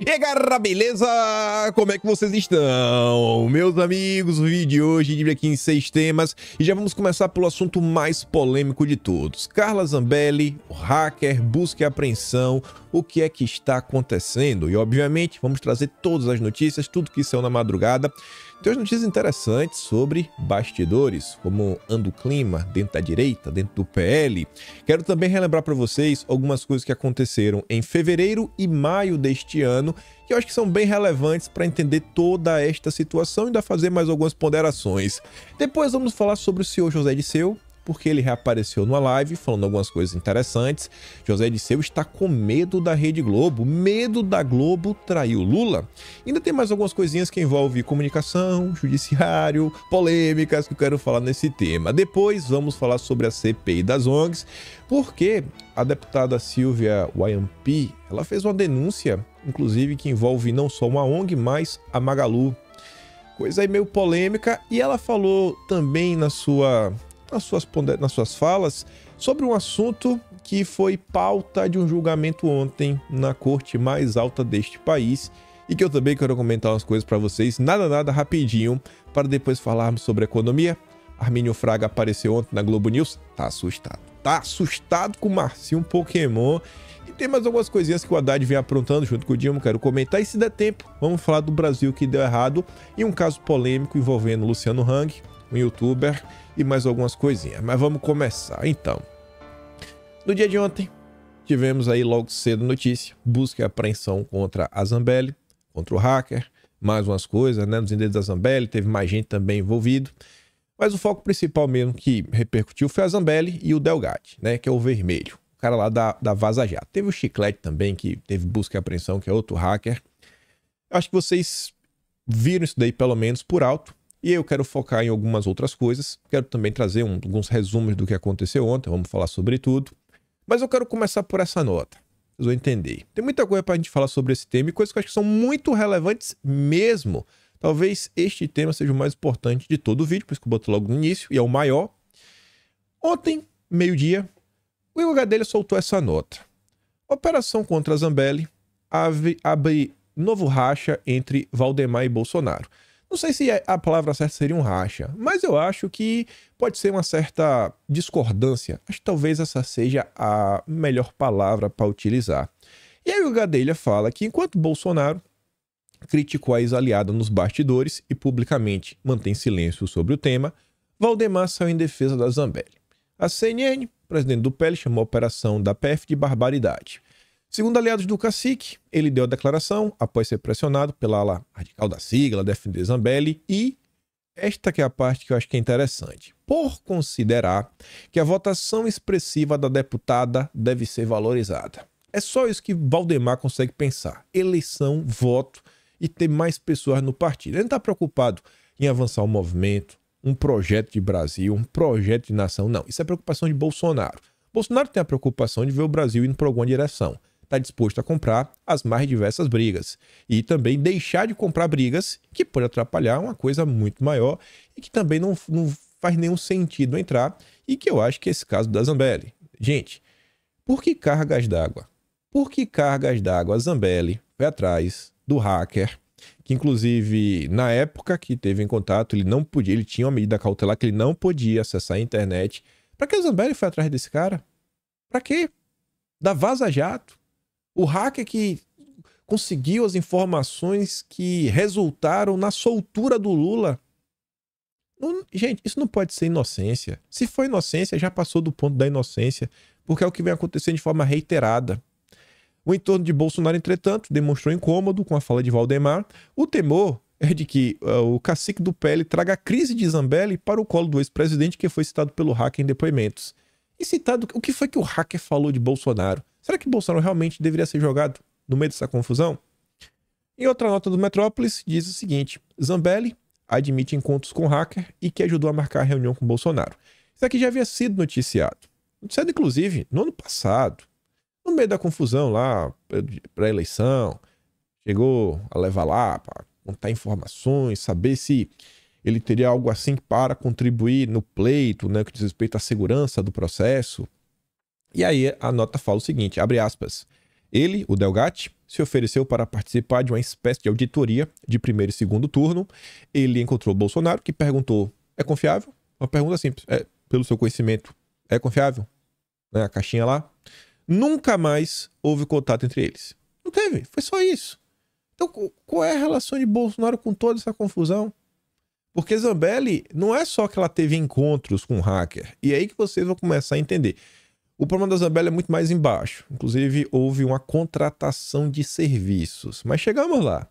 E aí, galera, beleza? Como é que vocês estão? Meus amigos, o vídeo de hoje divide aqui em 6 temas e já vamos começar pelo assunto mais polêmico de todos. Carla Zambelli, o hacker, busca e apreensão, o que é que está acontecendo? E obviamente vamos trazer todas as notícias, tudo que saiu na madrugada. Tem umas notícias interessantes sobre bastidores, como anda o clima dentro da direita, dentro do PL. Quero também relembrar para vocês algumas coisas que aconteceram em fevereiro e maio deste ano, que eu acho que são bem relevantes para entender toda esta situação e ainda fazer mais algumas ponderações. Depois vamos falar sobre o senhor José Dirceu, porque ele reapareceu numa live falando algumas coisas interessantes. José Dirceu está com medo da Rede Globo, medo da Globo trair o Lula. Ainda tem mais algumas coisinhas que envolvem comunicação, judiciário, polêmicas que eu quero falar nesse tema. Depois vamos falar sobre a CPI das ONGs, porque a deputada Silvia Wayampi, ela fez uma denúncia, inclusive que envolve não só uma ONG, mas a Magalu. Coisa aí meio polêmica, e ela falou também nas suas falas sobre um assunto que foi pauta de um julgamento ontem na corte mais alta deste país e que eu também quero comentar umas coisas para vocês, nada rapidinho, para depois falarmos sobre economia. Armínio Fraga apareceu ontem na Globo News, tá assustado com o Marcinho Pokémon. E tem mais algumas coisinhas que o Haddad vem aprontando junto com o Dilma, quero comentar. E se der tempo, vamos falar do Brasil que deu errado e um caso polêmico envolvendo Luciano Hang, um youtuber, e mais algumas coisinhas. Mas vamos começar, então. No dia de ontem, tivemos aí logo cedo notícia, busca e apreensão contra a Zambelli, contra o hacker, mais umas coisas, né, nos endereços da Zambelli, teve mais gente também envolvido. Mas o foco principal mesmo que repercutiu foi a Zambelli e o Delgatti, né, que é o vermelho, o cara lá da Vaza Jato. Teve o Chiclete também, que teve busca e apreensão, que é outro hacker. Eu acho que vocês viram isso daí pelo menos por alto. E eu quero focar em algumas outras coisas. Quero também trazer alguns resumos do que aconteceu ontem. Vamos falar sobre tudo. Mas eu quero começar por essa nota. Vocês vão entender. Tem muita coisa para a gente falar sobre esse tema e coisas que eu acho que são muito relevantes mesmo. Talvez este tema seja o mais importante de todo o vídeo, por isso que eu boto logo no início, e é o maior. Ontem, meio-dia, o Igor Gadelha soltou essa nota. Operação contra a Zambelli abre novo racha entre Valdemar e Bolsonaro. Não sei se a palavra certa seria um racha, mas eu acho que pode ser uma certa discordância. Acho que talvez essa seja a melhor palavra para utilizar. E aí o Gadelha fala que enquanto Bolsonaro criticou a ex-aliada nos bastidores e publicamente mantém silêncio sobre o tema, Valdemar saiu em defesa da Zambelli. A CNN, presidente do PL, chamou a operação da PF de barbaridade. Segundo aliados do cacique, ele deu a declaração após ser pressionado pela ala radical da sigla, defender Zambelli, e esta que é a parte que eu acho que é interessante, por considerar que a votação expressiva da deputada deve ser valorizada. É só isso que Valdemar consegue pensar, eleição, voto e ter mais pessoas no partido. Ele não está preocupado em avançar um movimento, um projeto de Brasil, um projeto de nação, não. Isso é preocupação de Bolsonaro. Bolsonaro tem a preocupação de ver o Brasil indo para alguma direção. Está disposto a comprar as mais diversas brigas e também deixar de comprar brigas que pode atrapalhar uma coisa muito maior e que também não faz nenhum sentido entrar, e que eu acho que é esse caso da Zambelli. Gente, por que cargas d'água? Por que cargas d'água a Zambelli foi atrás do hacker, que inclusive na época que teve em contato ele tinha uma medida cautelar que ele não podia acessar a internet. Para que a Zambelli foi atrás desse cara? Para quê? Da Vaza Jato? O hacker que conseguiu as informações que resultaram na soltura do Lula. Gente, isso não pode ser inocência. Se for inocência, já passou do ponto da inocência, porque é o que vem acontecendo de forma reiterada. O entorno de Bolsonaro, entretanto, demonstrou incômodo com a fala de Valdemar. O temor é de que o cacique do PL traga a crise de Zambelli para o colo do ex-presidente, que foi citado pelo hacker em depoimentos. E citado, o que foi que o hacker falou de Bolsonaro? Será que Bolsonaro realmente deveria ser jogado no meio dessa confusão? Em outra nota do Metrópolis, diz o seguinte: Zambelli admite encontros com hacker e que ajudou a marcar a reunião com Bolsonaro. Isso aqui já havia sido noticiado. Noticiado, inclusive, no ano passado. No meio da confusão lá, pré-eleição, chegou a levar lá para contar informações, saber se ele teria algo assim para contribuir no pleito, né, que diz respeito à segurança do processo. E aí a nota fala o seguinte, abre aspas, Ele, o Delgatti, se ofereceu para participar de uma espécie de auditoria de primeiro e segundo turno. Ele encontrou Bolsonaro, que perguntou: é confiável? Uma pergunta simples. Pelo seu conhecimento, é confiável? Né, a caixinha lá. Nunca mais houve contato entre eles. Não teve, foi só isso. Então, qual é a relação de Bolsonaro com toda essa confusão? Porque Zambelli não é só que ela teve encontros com hacker. E é aí que vocês vão começar a entender. O problema da Zambelli é muito mais embaixo. Inclusive, houve uma contratação de serviços. Mas chegamos lá.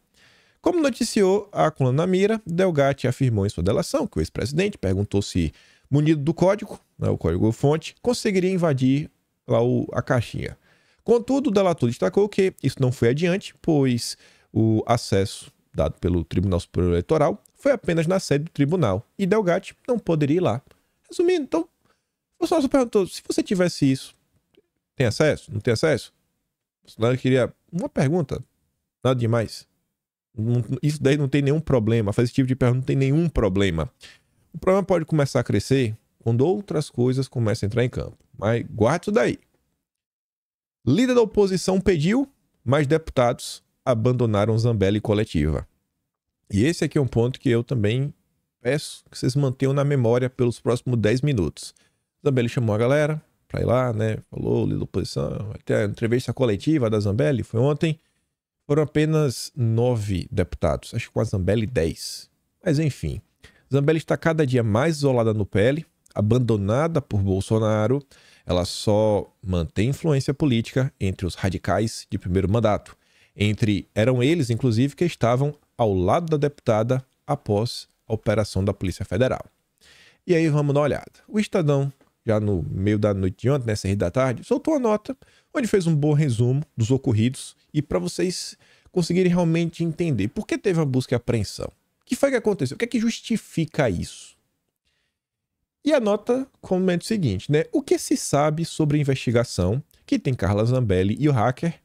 Como noticiou a coluna na Mira, Delgatti afirmou em sua delação que o ex-presidente perguntou se, munido do código, né, o código-fonte, conseguiria invadir lá a caixinha. Contudo, o delator destacou que isso não foi adiante, pois o acesso dado pelo Tribunal Superior Eleitoral foi apenas na sede do tribunal e Delgatti não poderia ir lá. Resumindo, então, o Bolsonaro perguntou: se você tivesse isso, tem acesso? Não tem acesso? O Bolsonaro queria uma pergunta, nada demais. Isso daí não tem nenhum problema. Fazer esse tipo de pergunta não tem nenhum problema. O problema pode começar a crescer quando outras coisas começam a entrar em campo. Mas guarde isso daí. Líder da oposição pediu, mas deputados abandonaram Zambelli coletiva. E esse aqui é um ponto que eu também peço que vocês mantenham na memória pelos próximos 10 minutos. Zambelli chamou a galera para ir lá, né? Falou, líder da oposição, vai ter a entrevista coletiva da Zambelli, foi ontem. Foram apenas 9 deputados, acho que com a Zambelli 10. Mas enfim, Zambelli está cada dia mais isolada no PL, abandonada por Bolsonaro. Ela só mantém influência política entre os radicais de primeiro mandato. Eram eles, inclusive, que estavam ao lado da deputada após a operação da Polícia Federal. E aí vamos dar uma olhada. O Estadão, já no meio da noite de ontem, nessa da tarde, soltou uma nota onde fez um bom resumo dos ocorridos e para vocês conseguirem realmente entender por que teve a busca e apreensão. O que foi que aconteceu? O que é que justifica isso? E a nota comenta o seguinte, né? O que se sabe sobre a investigação que tem Carla Zambelli e o hacker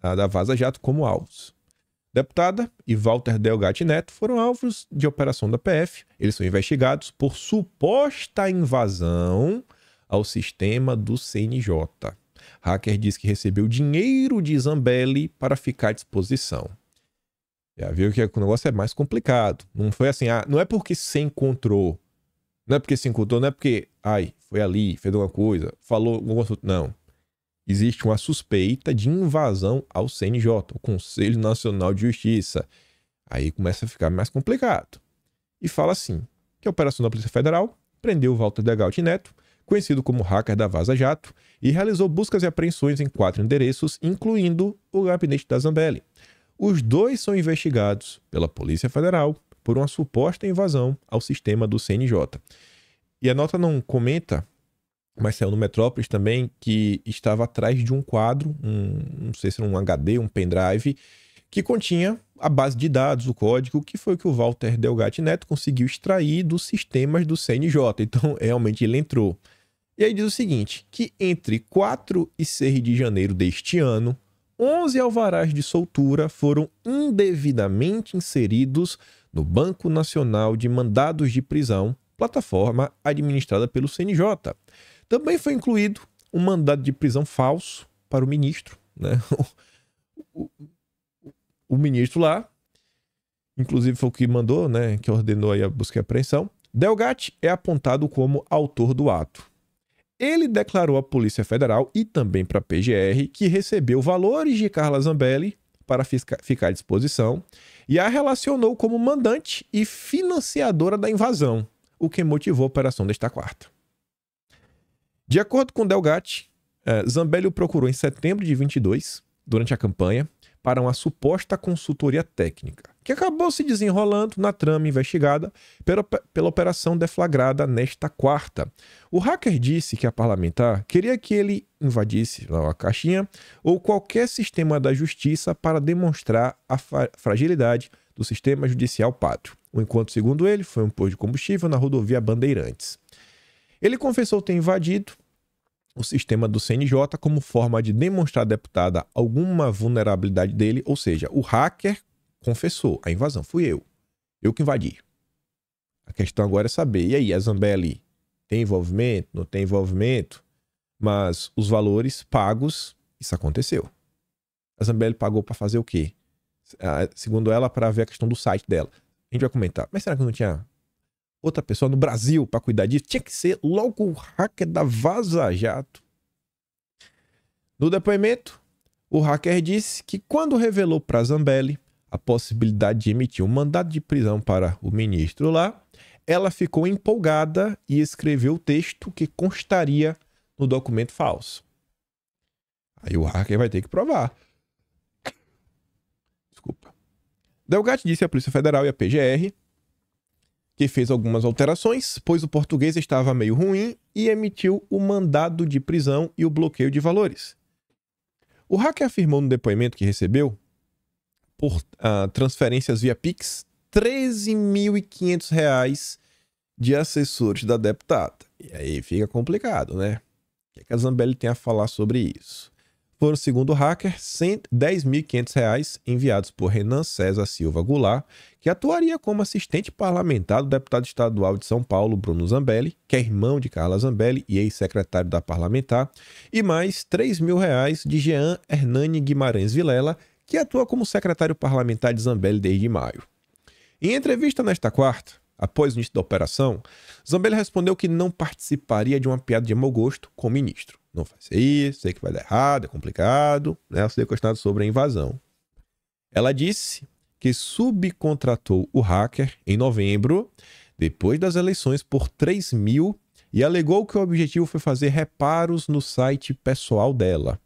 da Vaza Jato como alvos? Deputada e Walter Delgatti Neto foram alvos de operação da PF. Eles são investigados por suposta invasão ao sistema do CNJ. Hacker diz que recebeu dinheiro de Zambelli para ficar à disposição. Já viu que o negócio é mais complicado. Não foi assim, não é porque se encontrou, não é porque, foi ali, fez alguma coisa, falou, não. Existe uma suspeita de invasão ao CNJ, o Conselho Nacional de Justiça. Aí começa a ficar mais complicado. E fala assim, que a operação da Polícia Federal prendeu Walter Delgatti Neto, conhecido como hacker da Vaza Jato, e realizou buscas e apreensões em 4 endereços, incluindo o gabinete da Zambelli. Os dois são investigados pela Polícia Federal por uma suposta invasão ao sistema do CNJ. E a nota não comenta, mas saiu no Metrópolis também, que estava atrás de um quadro, não sei se era um HD, um pendrive, que continha a base de dados, o código, que foi o que o Walter Delgatti Neto conseguiu extrair dos sistemas do CNJ. Então, realmente, ele entrou. E aí diz o seguinte, que entre 4 e 6 de janeiro deste ano, 11 alvarás de soltura foram indevidamente inseridos no Banco Nacional de Mandados de Prisão, plataforma administrada pelo CNJ. Também foi incluído um mandado de prisão falso para o ministro, né? O ministro lá, inclusive foi o que mandou, né? Que ordenou aí a busca e apreensão. Delgatti é apontado como autor do ato. Ele declarou à Polícia Federal e também para a PGR que recebeu valores de Carla Zambelli para ficar à disposição e a relacionou como mandante e financiadora da invasão, o que motivou a operação desta quarta. De acordo com Delgatti, Zambelli o procurou em setembro de 22, durante a campanha, para uma suposta consultoria técnica, que acabou se desenrolando na trama investigada pela operação deflagrada nesta quarta. O hacker disse que a parlamentar queria que ele invadisse a caixinha ou qualquer sistema da justiça para demonstrar a fragilidade do sistema judicial pátrio. O encontro, segundo ele, foi um posto de combustível na rodovia Bandeirantes. Ele confessou ter invadido o sistema do CNJ como forma de demonstrar à deputada alguma vulnerabilidade dele, ou seja, o hacker confessou, a invasão fui eu que invadi. A questão agora é saber, e aí, a Zambelli tem envolvimento, não tem envolvimento? Mas os valores pagos, isso aconteceu. A Zambelli pagou para fazer o quê? Segundo ela, para ver a questão do site dela. A gente vai comentar. Mas será que não tinha outra pessoa no Brasil para cuidar disso? Tinha que ser logo o hacker da Vaza Jato. No depoimento, o hacker disse que quando revelou para Zambelli a possibilidade de emitir um mandado de prisão para o ministro lá, ela ficou empolgada e escreveu o texto que constaria no documento falso. Aí o hacker vai ter que provar. Desculpa. Delgatti disse à Polícia Federal e à PGR que fez algumas alterações, pois o português estava meio ruim, e emitiu o mandado de prisão e o bloqueio de valores. O hacker afirmou no depoimento que recebeu, por transferências via Pix, R$ 13.500 de assessores da deputada. E aí fica complicado, né? O que a Zambelli tem a falar sobre isso? Foram, segundo o hacker, R$ 10.500 enviados por Renan César Silva Goulart, que atuaria como assistente parlamentar do deputado estadual de São Paulo, Bruno Zambelli, que é irmão de Carla Zambelli e ex-secretário da parlamentar, e mais R$ 3.000 de Jean Hernani Guimarães Vilela, que atua como secretário parlamentar de Zambelli desde maio. Em entrevista nesta quarta, após o início da operação, Zambelli respondeu que não participaria de uma piada de mau gosto com o ministro. Não faz isso, sei que vai dar errado, é complicado, né? Ela foi questionada sobre a invasão. Ela disse que subcontratou o hacker em novembro, depois das eleições, por 3 mil, e alegou que o objetivo foi fazer reparos no site pessoal dela.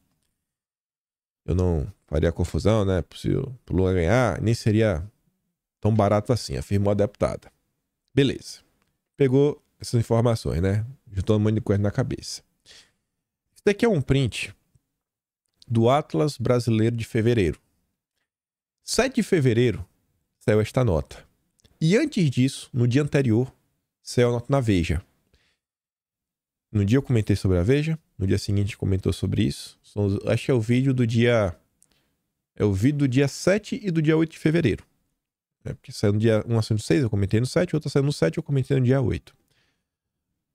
Eu não faria confusão, né? Se o Lula ganhar, nem seria tão barato assim, afirmou a deputada. Beleza. Pegou essas informações, né? Juntou um monte de coisa na cabeça. Isso daqui é um print do Atlas Brasileiro de fevereiro. 7 de fevereiro saiu esta nota. E antes disso, no dia anterior, saiu a nota na Veja. No dia eu comentei sobre a Veja, no dia seguinte comentou sobre isso. Acho que é o vídeo do dia... É o vídeo do dia 7 e do dia 8 de fevereiro. Porque saiu no dia 1 saiu no 6, eu comentei no 7, outra saiu no 7, eu comentei no dia 8.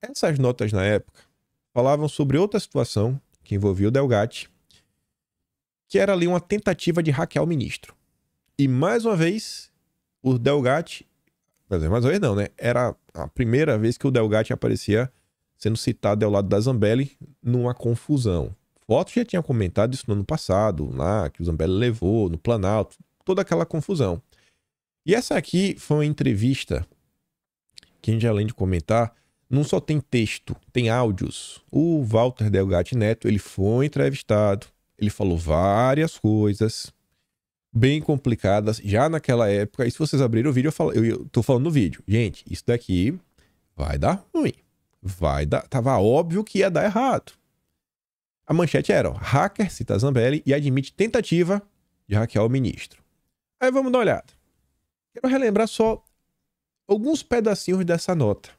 Essas notas na época falavam sobre outra situação que envolvia o Delgatti, que era ali uma tentativa de hackear o ministro. E mais uma vez, o Delgatti... Mais uma vez não, né? Era a primeira vez que o Delgatti aparecia sendo citado ao lado da Zambelli numa confusão. Foto já tinha comentado isso no ano passado, lá que o Zambelli levou no Planalto, toda aquela confusão. E essa aqui foi uma entrevista que a gente, além de comentar, não só tem texto, tem áudios. O Walter Delgatti Neto, ele foi entrevistado, ele falou várias coisas bem complicadas já naquela época. E se vocês abrirem o vídeo, eu tô falando no vídeo. Gente, isso daqui vai dar ruim. Tava óbvio que ia dar errado. A manchete era, ó, hacker cita Zambelli e admite tentativa de hackear o ministro. Aí vamos dar uma olhada. Quero relembrar só alguns pedacinhos dessa nota.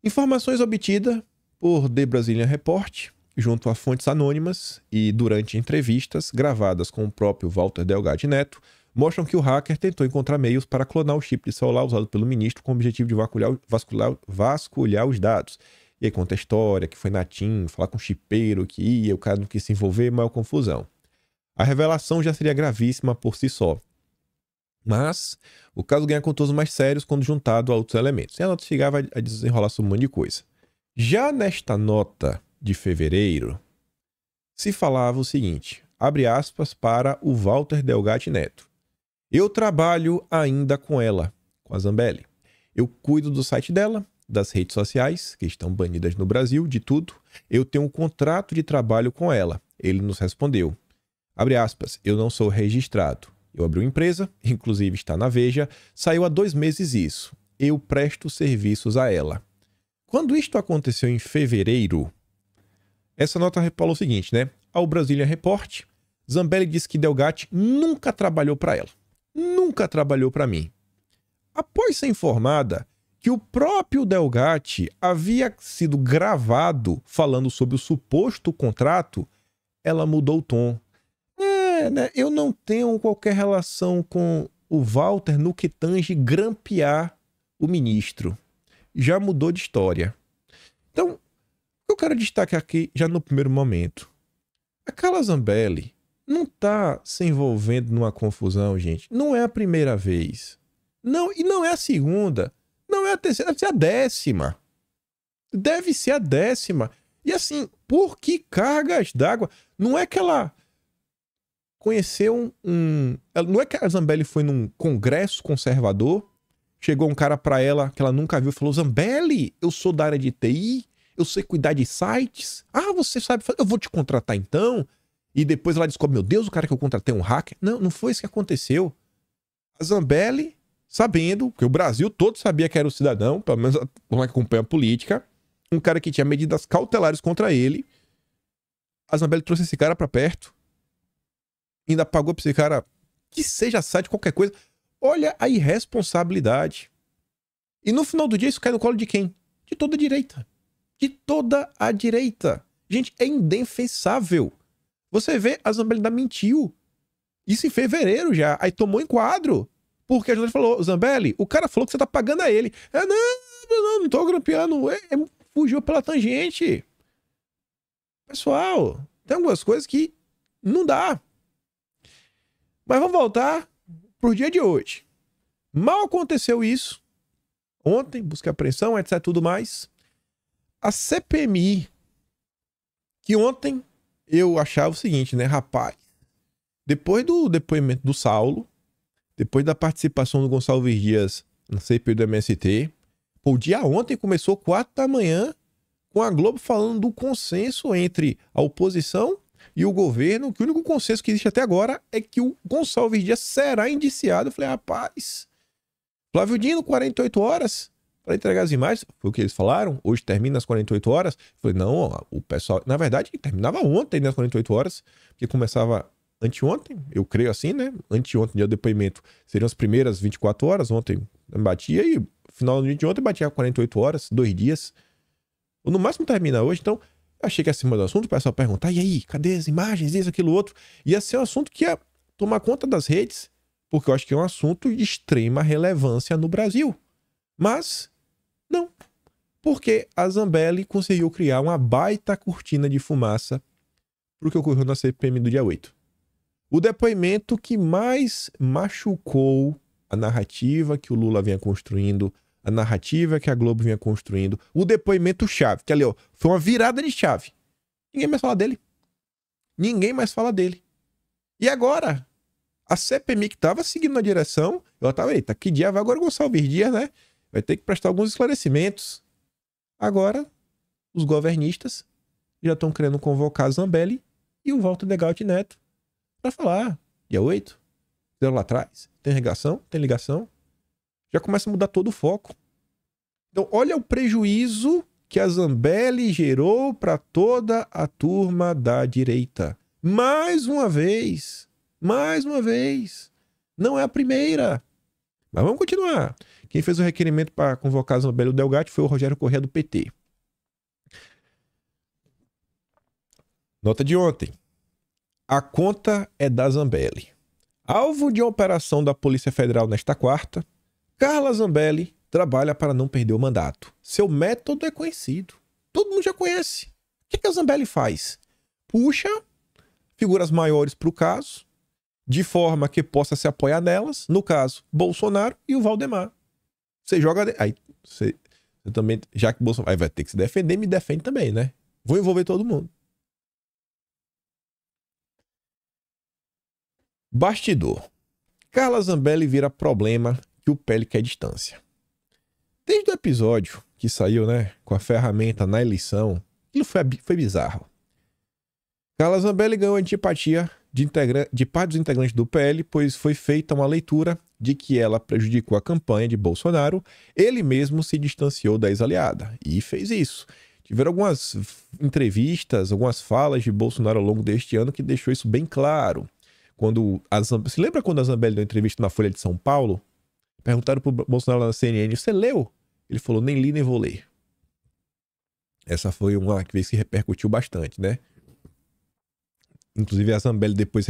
Informações obtidas por The Brazilian Report, junto a fontes anônimas e durante entrevistas gravadas com o próprio Walter Delgatti Neto, mostram que o hacker tentou encontrar meios para clonar o chip de celular usado pelo ministro com o objetivo de vasculhar os dados. E aí conta a história, que foi na TIM, falar com o chipeiro que ia, o cara não quis se envolver, maior confusão. A revelação já seria gravíssima por si só. Mas o caso ganha contornos mais sérios quando juntado a outros elementos. E a nota chegava a desenrolar sobre um monte de coisa. Já nesta nota de fevereiro, se falava o seguinte, abre aspas para o Walter Delgatti Neto. Eu trabalho ainda com ela, com a Zambelli. Eu cuido do site dela, das redes sociais, que estão banidas no Brasil, de tudo. Eu tenho um contrato de trabalho com ela. Ele nos respondeu. Abre aspas, eu não sou registrado. Eu abri uma empresa, inclusive está na Veja, saiu há 2 meses isso. Eu presto serviços a ela. Quando isto aconteceu em fevereiro, essa nota falou o seguinte, né? Ao Brazilian Report, Zambelli disse que Delgatti nunca trabalhou para ela. Nunca trabalhou para mim. Após ser informada que o próprio Delgatti havia sido gravado falando sobre o suposto contrato, ela mudou o tom. Né? Eu não tenho qualquer relação com o Walter no que tange grampear o ministro. Já mudou de história. Então, eu quero destacar aqui, já no primeiro momento, A Carla Zambelli não tá se envolvendo numa confusão, gente. Não é a primeira vez. Não, e não é a segunda. Não é a terceira, deve ser a 10ª. Deve ser a 10ª. E assim, por que cargas d'água? Não é que ela conheceu não é que a Zambelli foi num congresso conservador, chegou um cara pra ela que ela nunca viu e falou: Zambelli, eu sou da área de TI, eu sei cuidar de sites. Ah, você sabe fazer, eu vou te contratar então. E depois ela descobre: meu Deus, o cara que eu contratei é um hacker. Não, não foi isso que aconteceu. A Zambelli, sabendo, porque o Brasil todo sabia que era o cidadão, pelo menos por lá que acompanha a política, um cara que tinha medidas cautelares contra ele. A Zambelli trouxe esse cara pra perto, ainda pagou pra esse cara que seja site, qualquer coisa. Olha a irresponsabilidade. E no final do dia isso cai no colo de quem? De toda a direita. De toda a direita. Gente, é indefensável. Você vê, a Zambelli ainda mentiu. Isso em fevereiro já. Aí tomou enquadro. Porque a gente falou: Zambelli, o cara falou que você tá pagando a ele. Não tô grampeando. Fugiu pela tangente. Pessoal, tem algumas coisas que não dá. Mas vamos voltar pro dia de hoje. Mal aconteceu isso. Ontem, busca e apreensão, etc, tudo mais. A CPMI, que ontem eu achava o seguinte, né, rapaz? Depois do depoimento do Saulo, depois da participação do Gonçalves Dias na CPI do MST, o dia ontem começou 4 da manhã com a Globo falando do consenso entre a oposição e o governo, que o único consenso que existe até agora é que o Gonçalves Dias será indiciado. Eu falei: rapaz, Flávio Dino, 48 horas para entregar as imagens. Foi o que eles falaram. Hoje termina às 48 horas. Eu falei: não, ó, o pessoal... Na verdade, terminava ontem, né, às 48 horas, porque começava anteontem, eu creio assim, né? Anteontem, dia do depoimento, seriam as primeiras 24 horas. Ontem batia e final do dia de ontem batia 48 horas, 2 dias. Ou no máximo termina hoje, então... Eu achei que acima do assunto o pessoal perguntar: e aí, cadê as imagens, isso, aquilo, outro? Ia ser um assunto que ia tomar conta das redes, porque eu acho que é um assunto de extrema relevância no Brasil. Mas, não. Porque a Zambelli conseguiu criar uma baita cortina de fumaça pro que ocorreu na CPMI do dia 8. O depoimento que mais machucou a narrativa que o Lula vinha construindo, a narrativa que a Globo vinha construindo, o depoimento-chave, que ali, ó, foi uma virada de chave. Ninguém mais fala dele. Ninguém mais fala dele. E agora, a CPMI que tava seguindo na direção, ela tava: eita, que dia vai agora o Gonçalves Dias, né? Vai ter que prestar alguns esclarecimentos. Agora, os governistas já estão querendo convocar a Zambelli e o Walter Degaut Neto para falar: dia 8, fizeram lá atrás, tem ligação, tem ligação. Já começa a mudar todo o foco. Então, olha o prejuízo que a Zambelli gerou para toda a turma da direita. Mais uma vez. Não é a primeira. Mas vamos continuar. Quem fez o requerimento para convocar a Zambelli e o Delgatti foi o Rogério Corrêa, do PT. Nota de ontem. A conta é da Zambelli. Alvo de operação da Polícia Federal nesta quarta, Carla Zambelli trabalha para não perder o mandato. Seu método é conhecido. Todo mundo já conhece. O que a Zambelli faz? Puxa figuras maiores para o caso, de forma que possa se apoiar nelas. No caso, Bolsonaro e o Valdemar. Você joga... Aí, você também... Já que Bolsonaro vai ter que se defender, me defende também, né? Vou envolver todo mundo. Bastidor. Carla Zambelli vira problema que o PL quer distância. Desde o episódio que saiu, né, com a ferramenta na eleição, aquilo foi bizarro. Carla Zambelli ganhou antipatia de parte dos integrantes do PL, pois foi feita uma leitura de que ela prejudicou a campanha de Bolsonaro. Ele mesmo se distanciou da ex-aliada e fez isso. Tiveram algumas entrevistas, algumas falas de Bolsonaro ao longo deste ano que deixou isso bem claro. Se lembra quando a Zambelli deu entrevista na Folha de São Paulo? Perguntaram pro Bolsonaro lá na CNN: você leu? Ele falou: nem li, nem vou ler. Essa foi uma vez que repercutiu bastante, né? Inclusive a Zambelli depois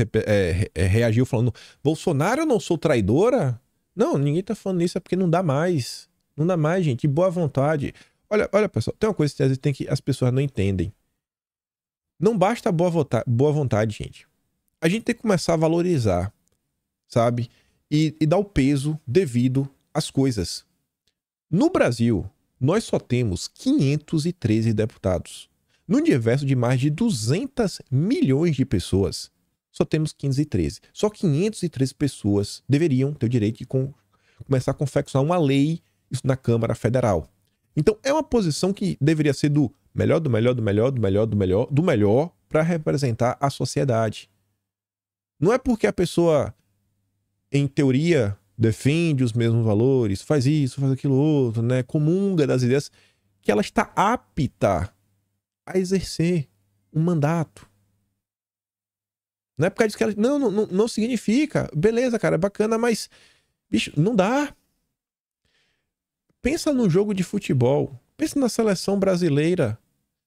reagiu falando: Bolsonaro, eu não sou traidora? Não, ninguém tá falando isso, é porque não dá mais. Não dá mais, gente. Boa vontade. Olha, pessoal, tem uma coisa que às vezes as pessoas não entendem. Não basta boa vontade, gente. A gente tem que começar a valorizar, sabe? E dar o peso devido às coisas. No Brasil, nós só temos 513 deputados. No universo de mais de 200 milhões de pessoas, só temos 513. Só 513 pessoas deveriam ter o direito de começar a confeccionar uma lei isso na Câmara Federal. Então, é uma posição que deveria ser do melhor, do melhor, do melhor, do melhor, do melhor, do melhor para representar a sociedade. Não é porque a pessoa, em teoria, defende os mesmos valores, faz isso, faz aquilo outro, né? Comunga das ideias, que ela está apta a exercer um mandato. Não é por causa disso que ela... Não significa. Beleza, cara, é bacana, mas, bicho, não dá. Pensa no jogo de futebol. Pensa na seleção brasileira.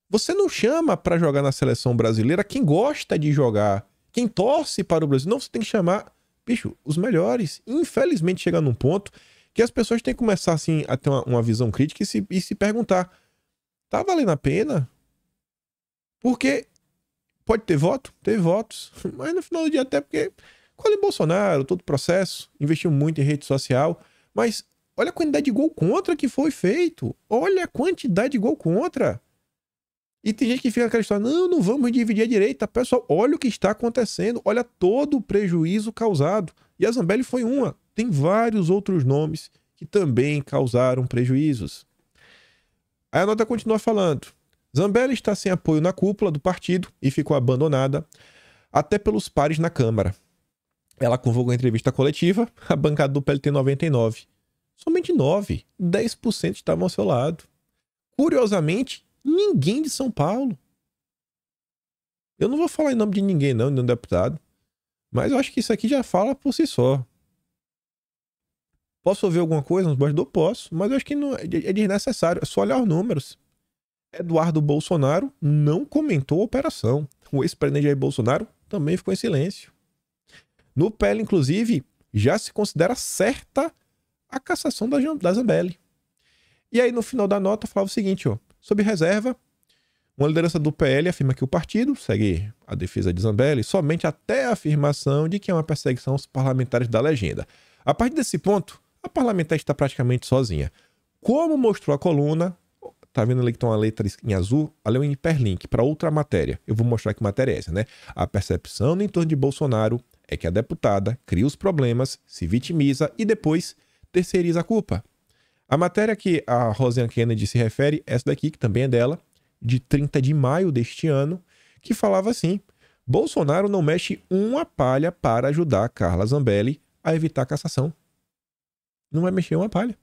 Você não chama para jogar na seleção brasileira quem gosta de jogar, quem torce para o Brasil. Não, você tem que chamar, bicho, os melhores. Infelizmente chega num ponto que as pessoas têm que começar assim, a ter uma visão crítica e se perguntar: tá valendo a pena? Porque pode ter voto? Teve votos. Mas no final do dia, até porque escolhe Bolsonaro, todo o processo, investiu muito em rede social, mas olha a quantidade de gol contra que foi feito. Olha a quantidade de gol contra. E tem gente que fica naquela história, não vamos dividir a direita. Pessoal, olha o que está acontecendo. Olha todo o prejuízo causado. E a Zambelli foi uma. Tem vários outros nomes que também causaram prejuízos. Aí a nota continua falando. Zambelli está sem apoio na cúpula do partido e ficou abandonada até pelos pares na Câmara. Ela convocou a entrevista coletiva, a bancada do PL tem 99. Somente 9, 10% estavam ao seu lado. Curiosamente, ninguém de São Paulo. Eu não vou falar em nome de ninguém, não, de nenhum deputado. Mas eu acho que isso aqui já fala por si só. Posso ouvir alguma coisa nos bastidores? Posso, mas eu acho que não, é desnecessário. É só olhar os números. Eduardo Bolsonaro não comentou a operação. O ex-presidente Jair Bolsonaro também ficou em silêncio. No PL, inclusive, já se considera certa a cassação da Zambelli. E aí, no final da nota, falava o seguinte, ó. Sob reserva, uma liderança do PL afirma que o partido segue a defesa de Zambelli somente até a afirmação de que é uma perseguição aos parlamentares da legenda. A partir desse ponto, a parlamentar está praticamente sozinha. Como mostrou a coluna, tá vendo ali que tem uma letra em azul? Ali é um hiperlink para outra matéria. Eu vou mostrar que matéria é essa, né? A percepção no entorno de Bolsonaro é que a deputada cria os problemas, se vitimiza e depois terceiriza a culpa. A matéria que a Rosiane Kennedy se refere, essa daqui, que também é dela, de 30 de maio deste ano, que falava assim: Bolsonaro não mexe uma palha para ajudar Carla Zambelli a evitar a cassação. Não vai mexer uma palha.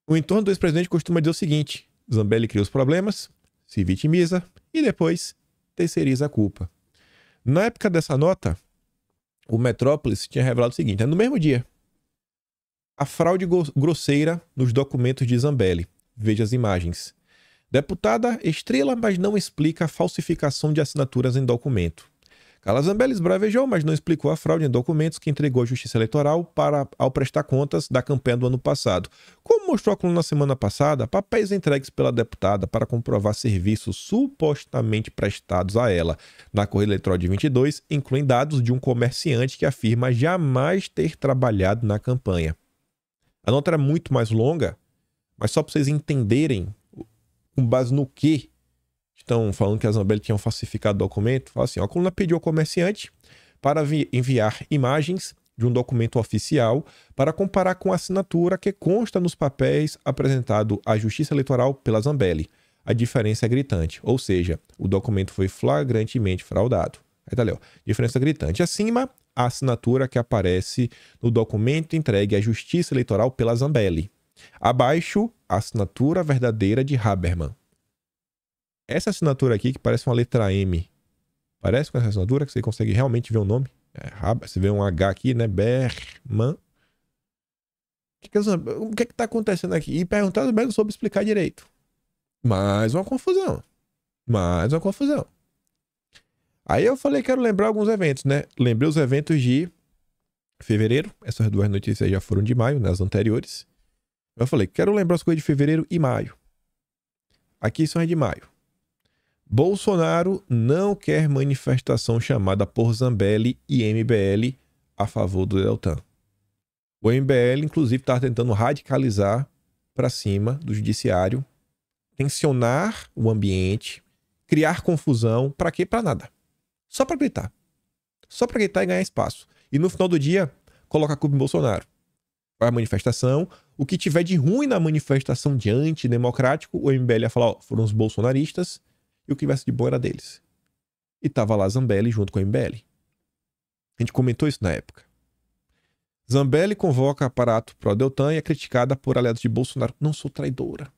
O entorno do ex-presidente costuma dizer o seguinte: Zambelli cria os problemas, se vitimiza e depois terceiriza a culpa. Na época dessa nota, o Metrópolis tinha revelado o seguinte: no mesmo dia, a fraude grosseira nos documentos de Zambelli. Veja as imagens. Deputada estrela, mas não explica a falsificação de assinaturas em documento. Carla Zambelli esbravejou, mas não explicou a fraude em documentos que entregou à Justiça Eleitoral ao prestar contas da campanha do ano passado. Como mostrou a coluna na semana passada, papéis entregues pela deputada para comprovar serviços supostamente prestados a ela na corrida eleitoral de 22 incluem dados de um comerciante que afirma jamais ter trabalhado na campanha. A nota era muito mais longa, mas só para vocês entenderem com base no que estão falando que a Zambelli tinha falsificado o documento. Fala assim, a coluna pediu ao comerciante para enviar imagens de um documento oficial para comparar com a assinatura que consta nos papéis apresentado à Justiça Eleitoral pela Zambelli. A diferença é gritante, ou seja, o documento foi flagrantemente fraudado. Aí tá ali, ó, diferença gritante. Acima, a assinatura que aparece no documento entregue à Justiça Eleitoral pela Zambelli. Abaixo, a assinatura verdadeira de Habermann. Essa assinatura aqui, que parece uma letra M, parece com essa assinatura que você consegue realmente ver o nome? Você vê um H aqui, né? Berman. O que está acontecendo aqui? E perguntar, mas não soube explicar direito. Mais uma confusão. Mais uma confusão. Aí eu falei que quero lembrar alguns eventos, né? Lembrei os eventos de fevereiro. Essas duas notícias já foram de maio, nas anteriores. Eu falei, quero lembrar as coisas de fevereiro e maio. Aqui são as de maio. Bolsonaro não quer manifestação chamada por Zambelli e MBL a favor do Deltan. O MBL, inclusive, está tentando radicalizar para cima do judiciário, tensionar o ambiente, criar confusão. Para quê? Para nada. Só para gritar. Só para gritar e ganhar espaço. E no final do dia, coloca a culpa em Bolsonaro. Vai a manifestação. O que tiver de ruim na manifestação de antidemocrático, o MBL ia falar, ó, foram os bolsonaristas, e o que tivesse de bom era deles. E tava lá Zambelli junto com o MBL. A gente comentou isso na época. Zambelli convoca aparato pró-Deltan e é criticada por aliados de Bolsonaro. Não sou traidora.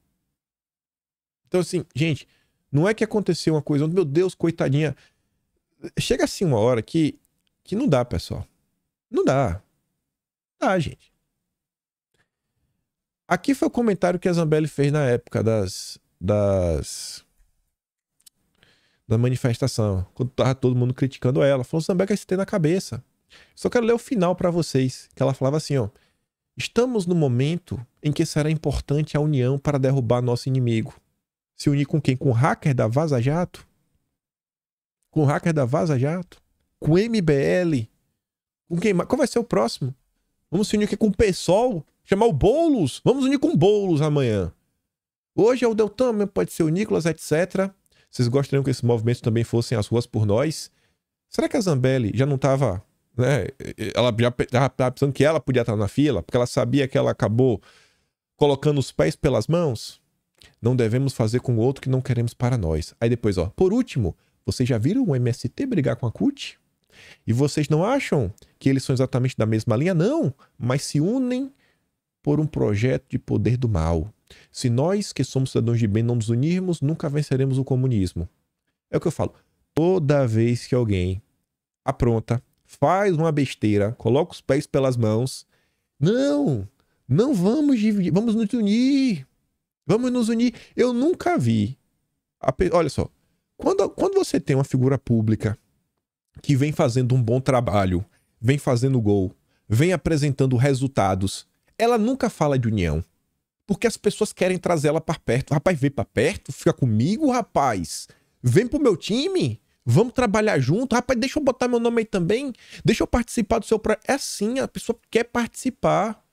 Então, assim, gente, não é que aconteceu uma coisa, meu Deus, coitadinha. Chega assim uma hora que não dá, pessoal. Não dá. Não dá, gente. Aqui foi o comentário que a Zambelli fez na época da manifestação, quando tava todo mundo criticando ela. Falou, Zambelli, que você tem na cabeça. Só quero ler o final para vocês, que ela falava assim, ó. Estamos no momento em que será importante a união para derrubar nosso inimigo. Se unir com quem? Com o hacker da Vaza Jato? Com o hacker da Vaza Jato? Com o MBL? Com quem mais? Qual vai ser o próximo? Vamos se unir aqui com o PSOL? Chamar o Boulos? Vamos unir com o Boulos amanhã. Hoje é o Deltan, pode ser o Nicolas, etc. Vocês gostariam que esses movimentos também fossem às ruas por nós? Será que a Zambelli já não estava... né? Ela já estava pensando que ela podia estar na fila, porque ela sabia que ela acabou colocando os pés pelas mãos? Não devemos fazer com o outro que não queremos para nós. Aí depois, ó, por último, vocês já viram o MST brigar com a CUT? E vocês não acham que eles são exatamente da mesma linha? Não, mas se unem por um projeto de poder do mal. Se nós, que somos cidadãos de bem, não nos unirmos, nunca venceremos o comunismo. É o que eu falo. Toda vez que alguém apronta, faz uma besteira, coloca os pés pelas mãos, não vamos dividir, vamos nos unir. Vamos nos unir. Eu nunca vi. Olha só. Quando você tem uma figura pública que vem fazendo um bom trabalho, vem fazendo gol, vem apresentando resultados, ela nunca fala de união. Porque as pessoas querem trazer ela para perto. Rapaz, vem para perto, fica comigo, rapaz. Vem pro meu time. Vamos trabalhar junto. Rapaz, deixa eu botar meu nome aí também. Deixa eu participar do seu projeto. É assim, a pessoa quer participar.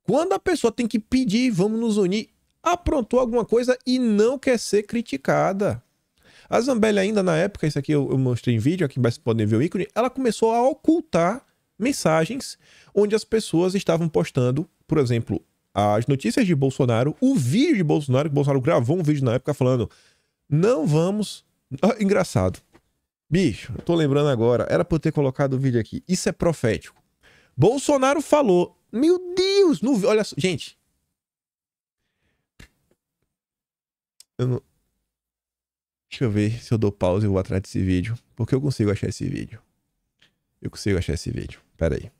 Quando a pessoa tem que pedir, vamos nos unir, aprontou alguma coisa e não quer ser criticada. A Zambelli ainda na época, isso aqui eu mostrei em vídeo, aqui embaixo vocês podem ver o ícone, ela começou a ocultar mensagens onde as pessoas estavam postando, por exemplo, as notícias de Bolsonaro, o vídeo de Bolsonaro, que Bolsonaro gravou um vídeo na época falando, não vamos... Ah, engraçado. Bicho, eu tô lembrando agora, era pra eu ter colocado o vídeo aqui. Isso é profético. Bolsonaro falou, meu Deus, olha só, gente... Deixa eu ver se eu dou pausa e vou atrás desse vídeo. Porque eu consigo achar esse vídeo. Pera aí.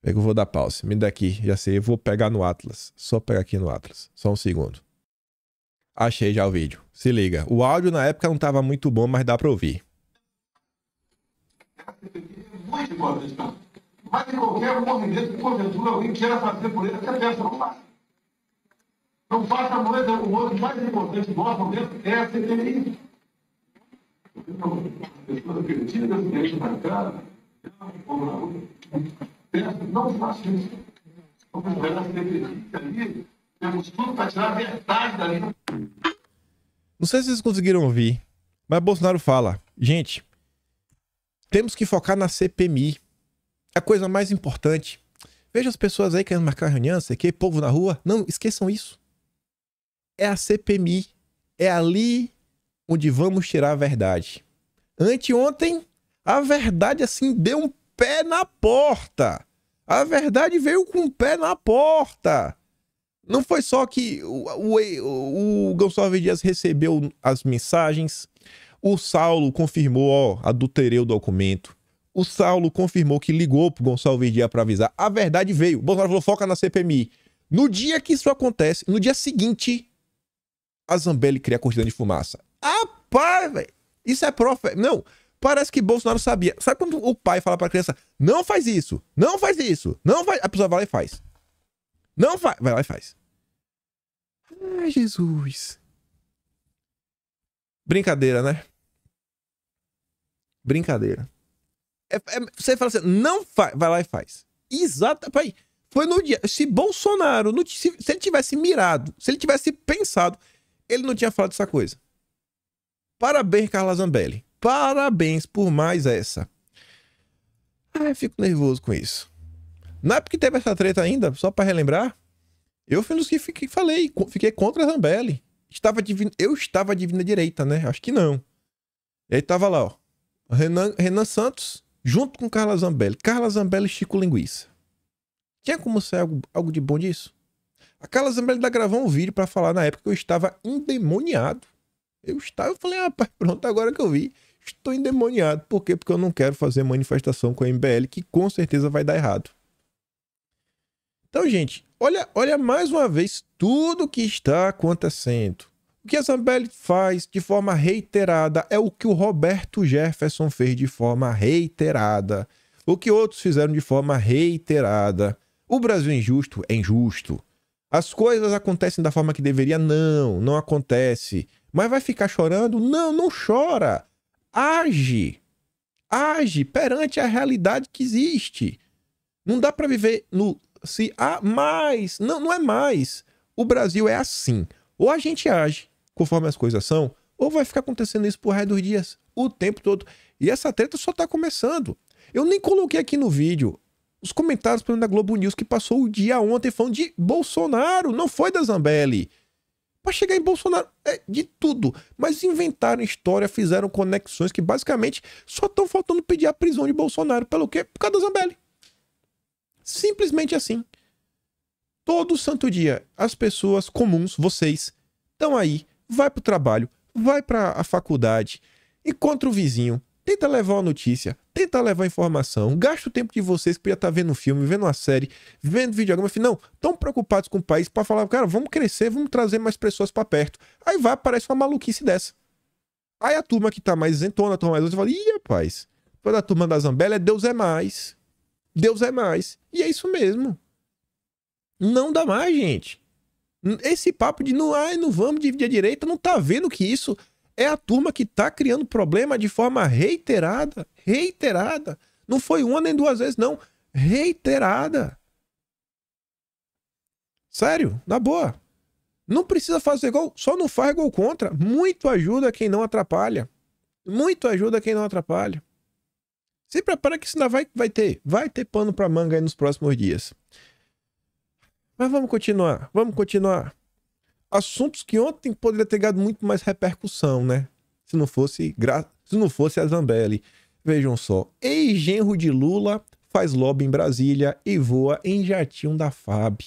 É que eu vou dar pausa. Me dá aqui. Já sei. Eu vou pegar no Atlas. Só pegar aqui no Atlas. Só um segundo. Achei já o vídeo. Se liga. O áudio na época não estava muito bom, mas dá pra ouvir. Muito importante. Mas em qualquer movimento que porventura alguém queira fazer por ele, você pensa, não faça. Não faça mais, o outro mais importante do nosso momento é a CPMI. Pessoas acreditam, deixam na cara, não faça isso. Vamos ver a CPMI ali, temos tudo para tirar a verdade dali. Não sei se vocês conseguiram ouvir, mas Bolsonaro fala, gente, temos que focar na CPMI. É a coisa mais importante. Veja as pessoas aí querendo marcar reunião, sei que, povo na rua. Não, esqueçam isso. É a CPMI. É ali onde vamos tirar a verdade. Anteontem, a verdade assim deu um pé na porta. A verdade veio com um pé na porta. Não foi só que o Gonçalves Dias recebeu as mensagens. O Saulo confirmou, ó, adulterei o documento. O Saulo confirmou que ligou pro Gonçalves Dias para avisar. A verdade veio. O Bolsonaro falou, foca na CPMI. No dia que isso acontece, no dia seguinte, a Zambelli cria a cortina de fumaça. Rapaz, velho. Isso é profeta. Não, parece que Bolsonaro sabia. Sabe quando o pai fala pra criança, não faz isso, não faz isso, não faz... A pessoa vai lá e faz. Não faz. Vai lá e faz. Ai, Jesus. Brincadeira, né? Brincadeira. Você fala assim, não faz, vai lá e faz. Exato, pai. Foi no dia. Se Bolsonaro, se ele tivesse mirado, se ele tivesse pensado, ele não tinha falado essa coisa. Parabéns, Carla Zambelli. Parabéns por mais essa. Ai, fico nervoso com isso. Não é porque teve essa treta ainda, só pra relembrar. Eu fui um dos que falei, fiquei contra a Zambelli. Eu estava divina direita, né? Acho que não. E aí tava lá, ó. Renan Santos, junto com Carla Zambelli. Carla Zambelli e Chico Linguiça. Tinha como ser algo de bom disso? A Carla Zambelli ainda gravou um vídeo pra falar na época que eu estava endemoniado. Eu falei, rapaz, pronto, agora que eu vi. Estou endemoniado. Por quê? Porque eu não quero fazer manifestação com a MBL, que com certeza vai dar errado. Então, gente, olha mais uma vez tudo que está acontecendo. O que a Zambelli faz de forma reiterada é o que o Roberto Jefferson fez de forma reiterada. O que outros fizeram de forma reiterada. O Brasil é injusto? É injusto. As coisas acontecem da forma que deveria? Não acontece. Mas vai ficar chorando? Não chora. Age perante a realidade que existe. Não dá para viver no se há mais. Não é mais. O Brasil é assim. Ou a gente age conforme as coisas são, ou vai ficar acontecendo isso por resto dos dias, o tempo todo. E essa treta só tá começando. Eu nem coloquei aqui no vídeo os comentários da Globo News que passou o dia ontem falando de Bolsonaro, não foi da Zambelli. Para chegar em Bolsonaro, de tudo. Mas inventaram história, fizeram conexões que basicamente só estão faltando pedir a prisão de Bolsonaro. Pelo quê? Por causa da Zambelli. Simplesmente assim. Todo santo dia, as pessoas comuns, vocês, estão aí, vai pro trabalho, vai pra a faculdade, encontra o vizinho, tenta levar uma notícia, tenta levar informação, gasta o tempo de vocês que podia estar vendo um filme, vendo uma série, vendo videogame, não, tão preocupados com o país para falar, cara, vamos crescer, vamos trazer mais pessoas para perto. Aí vai, aparece uma maluquice dessa. Aí a turma que tá mais isentona, toma mais outra, fala, ih, rapaz, toda a turma da Zambelli é Deus é mais. Deus é mais. E é isso mesmo. Não dá mais, gente. Esse papo de não vamos dividir a direita, não tá vendo que isso é a turma que tá criando problema de forma reiterada. Reiterada. Não foi uma nem duas vezes, não. Reiterada. Sério, na boa. Não precisa fazer gol, só não faz gol contra. Muito ajuda quem não atrapalha. Muito ajuda quem não atrapalha. Se prepara que senão vai ter pano pra manga aí nos próximos dias. Mas vamos continuar. Assuntos que ontem poderia ter ganhado muito mais repercussão, né? Se não fosse a Zambelli. Vejam só, ex-genro de Lula faz lobby em Brasília e voa em jatinho da FAB.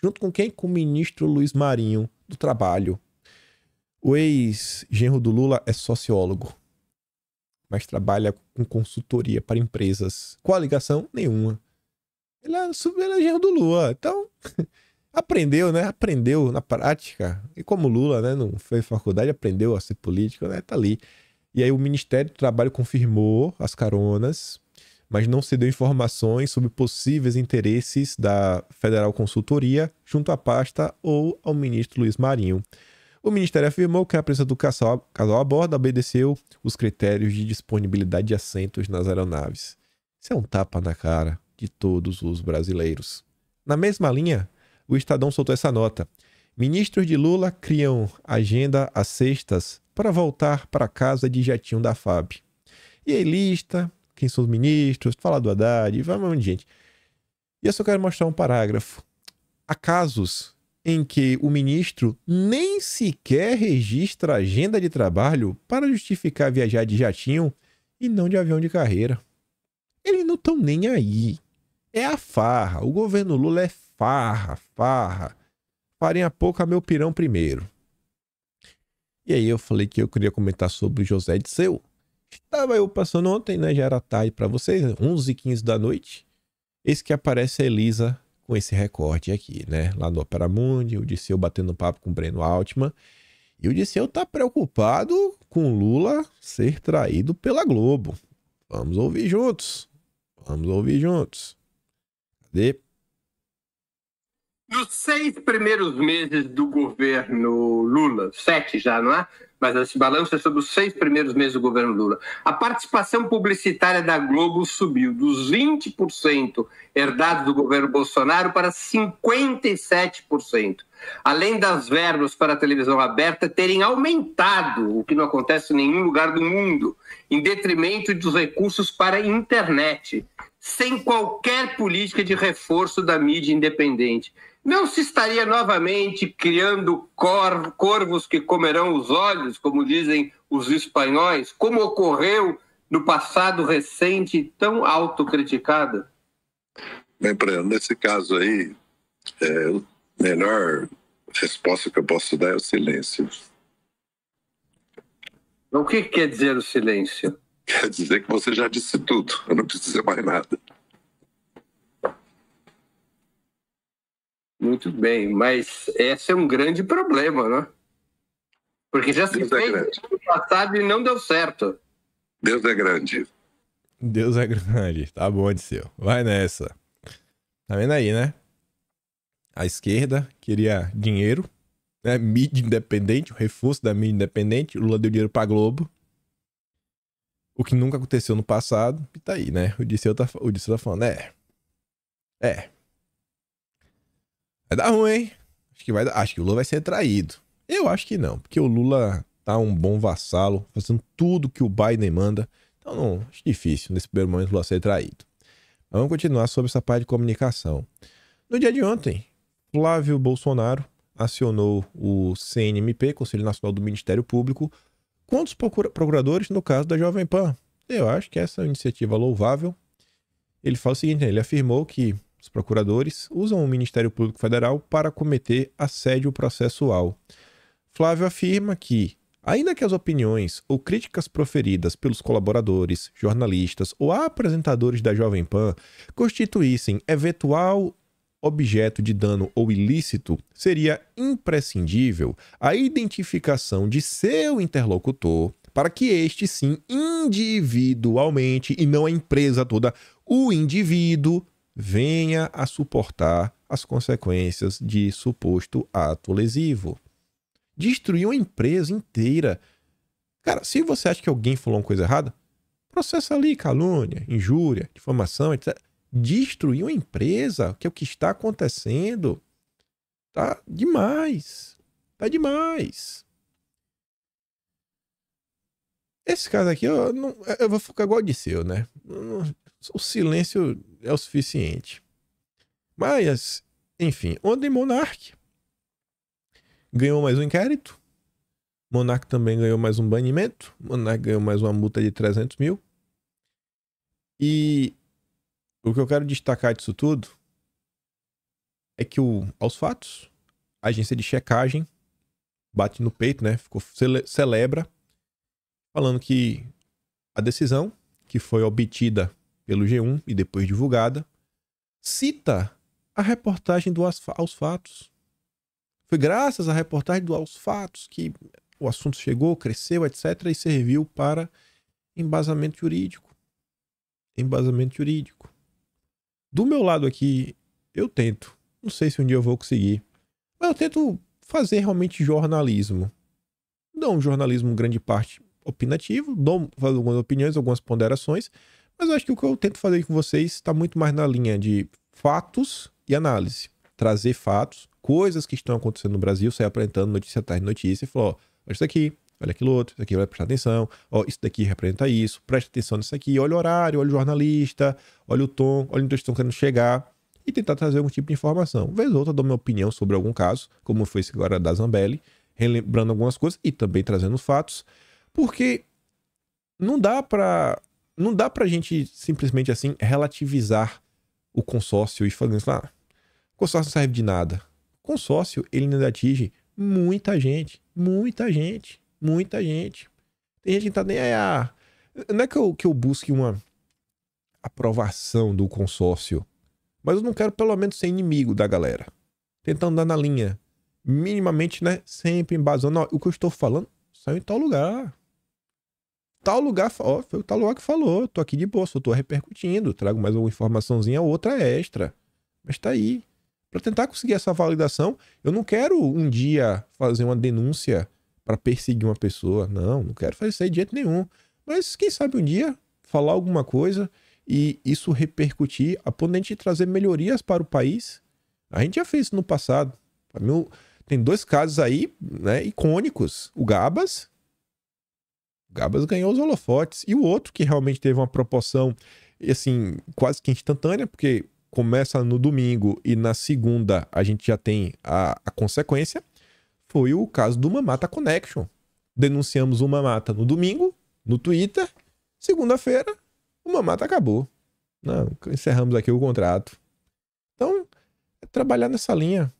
Junto com quem? Com o ministro Luiz Marinho, do Trabalho. O ex-genro do Lula é sociólogo, mas trabalha com consultoria para empresas. Qual a ligação? Nenhuma. Ele é genro do Lula, então aprendeu, né? Aprendeu na prática. E como Lula, né, não fez faculdade, aprendeu a ser político, né? Tá ali. E aí o Ministério do Trabalho confirmou as caronas, mas não se deu informações sobre possíveis interesses da Federal Consultoria junto à pasta ou ao ministro Luiz Marinho. O Ministério afirmou que a presença do casal a bordo obedeceu os critérios de disponibilidade de assentos nas aeronaves. Isso é um tapa na cara de todos os brasileiros. Na mesma linha, o Estadão soltou essa nota. Ministros de Lula criam agenda às sextas para voltar para casa de jatinho da FAB. E aí lista quem são os ministros, fala do Haddad, vai um monte de gente. E eu só quero mostrar um parágrafo. Há casos em que o ministro nem sequer registra a agenda de trabalho para justificar viajar de jatinho e não de avião de carreira. Eles não estão nem aí. É a farra. O governo Lula é farra. Parem a pouco a meu pirão primeiro. E aí eu falei que eu queria comentar sobre José Dirceu. Estava eu passando ontem, né? Já era tarde para vocês, 11h15 da noite. Eis que aparece a Elisa com esse recorde aqui, né? Lá no Opera Mundi, o Dirceu batendo papo com o Breno Altman. E o Dirceu tá preocupado com Lula ser traído pela Globo. Vamos ouvir juntos. Cadê? Nos 6 primeiros meses do governo Lula, 7 já, não é? mas esse balanço é sobre os 6 primeiros meses do governo Lula. A participação publicitária da Globo subiu dos 20% herdados do governo Bolsonaro para 57%. Além das verbas para a televisão aberta terem aumentado, o que não acontece em nenhum lugar do mundo, em detrimento dos recursos para a internet, sem qualquer política de reforço da mídia independente. Não se estaria novamente criando corvos que comerão os olhos, como dizem os espanhóis, como ocorreu no passado recente tão autocriticado? Bem, nesse caso aí, a melhor resposta que eu posso dar é o silêncio. O que quer dizer o silêncio? Quer dizer que você já disse tudo, eu não preciso dizer mais nada. Muito bem, mas esse é um grande problema, né? Porque já se fez no passado e não deu certo. Deus é grande. Deus é grande. Tá bom, Odisseu. Vai nessa. Tá vendo aí, né? A esquerda queria dinheiro, né? Mídia independente, o reforço da mídia independente. Lula deu dinheiro pra Globo. O que nunca aconteceu no passado. E tá aí, né? O Odisseu tá falando, vai dar ruim, hein? Acho que o Lula vai ser traído. Eu acho que não, porque o Lula tá um bom vassalo, fazendo tudo que o Biden manda. Então, não, acho difícil nesse primeiro momento o Lula ser traído. Mas vamos continuar sobre essa parte de comunicação. No dia de ontem, Flávio Bolsonaro acionou o CNMP, Conselho Nacional do Ministério Público, contra os procuradores no caso da Jovem Pan. Eu acho que essa é uma iniciativa louvável. Ele fala o seguinte, ele afirmou que os procuradores usam o Ministério Público Federal para cometer assédio processual. Flávio afirma que, ainda que as opiniões ou críticas proferidas pelos colaboradores, jornalistas ou apresentadores da Jovem Pan constituíssem eventual objeto de dano ou ilícito, seria imprescindível a identificação de seu interlocutor para que este, sim, individualmente, e não a empresa toda, o indivíduo venha a suportar as consequências de suposto ato lesivo. Destruir uma empresa inteira. Cara, se você acha que alguém falou uma coisa errada, processa ali calúnia, injúria, difamação, etc. Destruir uma empresa, que é o que está acontecendo, tá demais. Tá demais. Esse caso aqui, eu vou ficar igual de seu, né? O silêncio é o suficiente. Mas, enfim, ontem Monark ganhou mais um inquérito. Monark também ganhou mais um banimento. Monark ganhou mais uma multa de 300 mil. E o que eu quero destacar disso tudo é que aos fatos, a agência de checagem bate no peito, né? Celebra, falando que a decisão que foi obtida pelo G1 e depois divulgada, cita a reportagem do Aos Fatos. Foi graças à reportagem do Aos Fatos que o assunto chegou, cresceu, etc. e serviu para embasamento jurídico. Embasamento jurídico. Do meu lado aqui, eu tento. Não sei se um dia eu vou conseguir. Mas eu tento fazer realmente jornalismo. Não um jornalismo grande parte opinativo, faço algumas opiniões, algumas ponderações, mas eu acho que o que eu tento fazer com vocês está muito mais na linha de fatos e análise. Trazer fatos, coisas que estão acontecendo no Brasil, sair apresentando notícia atrás de notícia e falar, ó, olha isso aqui, olha aquilo outro, isso aqui vai prestar atenção, ó, isso daqui representa isso, presta atenção nisso aqui, olha o horário, olha o jornalista, olha o tom, olha onde estão querendo chegar e tentar trazer algum tipo de informação. Vez ou outra eu dou minha opinião sobre algum caso, como foi esse agora da Zambelli, relembrando algumas coisas e também trazendo fatos, porque não dá pra gente simplesmente assim relativizar o consórcio e falando assim, o consórcio não serve de nada. O consórcio, ele ainda atinge muita gente. Muita gente. Muita gente. Tem gente que tá nem aí. Não é que eu busque uma aprovação do consórcio, mas eu não quero pelo menos ser inimigo da galera. Tentando andar na linha. Minimamente, né? Sempre embasando. O que eu estou falando saiu em tal lugar. Tal lugar, foi o tal lugar que falou. Tô aqui de boa, só tô repercutindo. Trago mais alguma informaçãozinha, outra extra. Mas tá aí. Para tentar conseguir essa validação, eu não quero um dia fazer uma denúncia pra perseguir uma pessoa. Não quero fazer isso aí de jeito nenhum. Mas quem sabe um dia falar alguma coisa e isso repercutir a ponto de a gente trazer melhorias para o país. A gente já fez isso no passado. Tem 2 casos aí, né, icônicos. O Gabas ganhou os holofotes. E o outro que realmente teve uma proporção, assim, quase que instantânea, porque começa no domingo e na segunda a gente já tem a consequência, foi o caso do Mamata Connection. Denunciamos o Mamata no domingo, no Twitter. Segunda-feira, o Mamata acabou. Não, encerramos aqui o contrato. Então, é trabalhar nessa linha.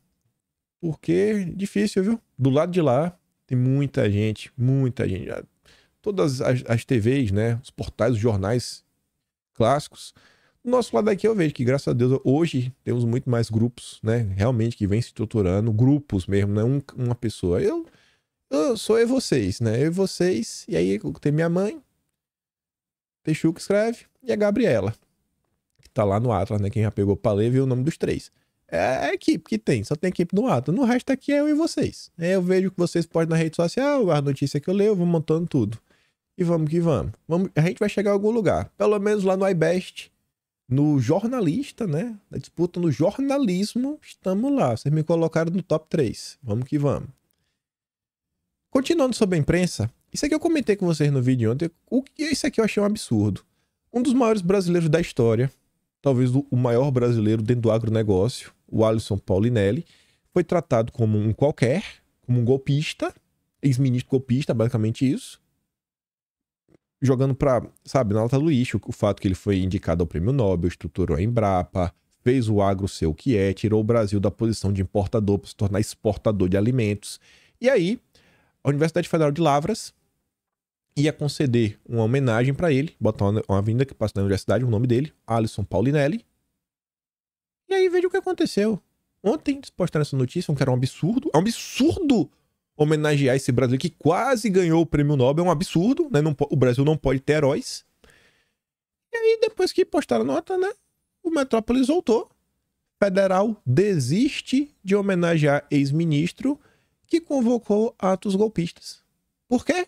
Porque é difícil, viu? Do lado de lá, tem muita gente. Todas as TVs, né? Os portais, os jornais clássicos. Do nosso lado aqui eu vejo que, graças a Deus, hoje temos muito mais grupos, né? Realmente que vem se estruturando. Grupos mesmo, não é uma pessoa. Eu sou eu e vocês, né? Eu e vocês. E aí tem minha mãe, Teixuca escreve, e a Gabriela, que tá lá no Atlas, né? Quem já pegou pra ler viu o nome dos 3. É a equipe que tem, só tem equipe no Atlas. No resto aqui é eu e vocês. Eu vejo que vocês podem na rede social, as notícias que eu leio, eu vou montando tudo. E vamos que vamos. A gente vai chegar a algum lugar. Pelo menos lá no iBest, no jornalista, né? Na disputa no jornalismo, estamos lá. Vocês me colocaram no top 3. Vamos que vamos. Continuando sobre a imprensa, isso aqui eu comentei com vocês no vídeo ontem. Isso aqui eu achei um absurdo. Um dos maiores brasileiros da história, talvez o maior brasileiro dentro do agronegócio, o Alisson Paulinelli, foi tratado como um qualquer, como um golpista, ex-ministro golpista, basicamente isso. Jogando pra, sabe, na lata do lixo, o fato que ele foi indicado ao Prêmio Nobel, estruturou a Embrapa, fez o agro ser o que é, tirou o Brasil da posição de importador para se tornar exportador de alimentos. E aí, a Universidade Federal de Lavras ia conceder uma homenagem para ele, botar uma avenida que passa na universidade, o nome dele, Alisson Paulinelli. E aí veja o que aconteceu. Ontem eles postaram essa notícia, que era um absurdo. É um absurdo homenagear esse brasileiro que quase ganhou o Prêmio Nobel. É um absurdo, né? O Brasil não pode ter heróis. E aí depois que postaram a nota, né? O Metrópolis voltou. Federal desiste de homenagear ex-ministro que convocou atos golpistas. Por quê?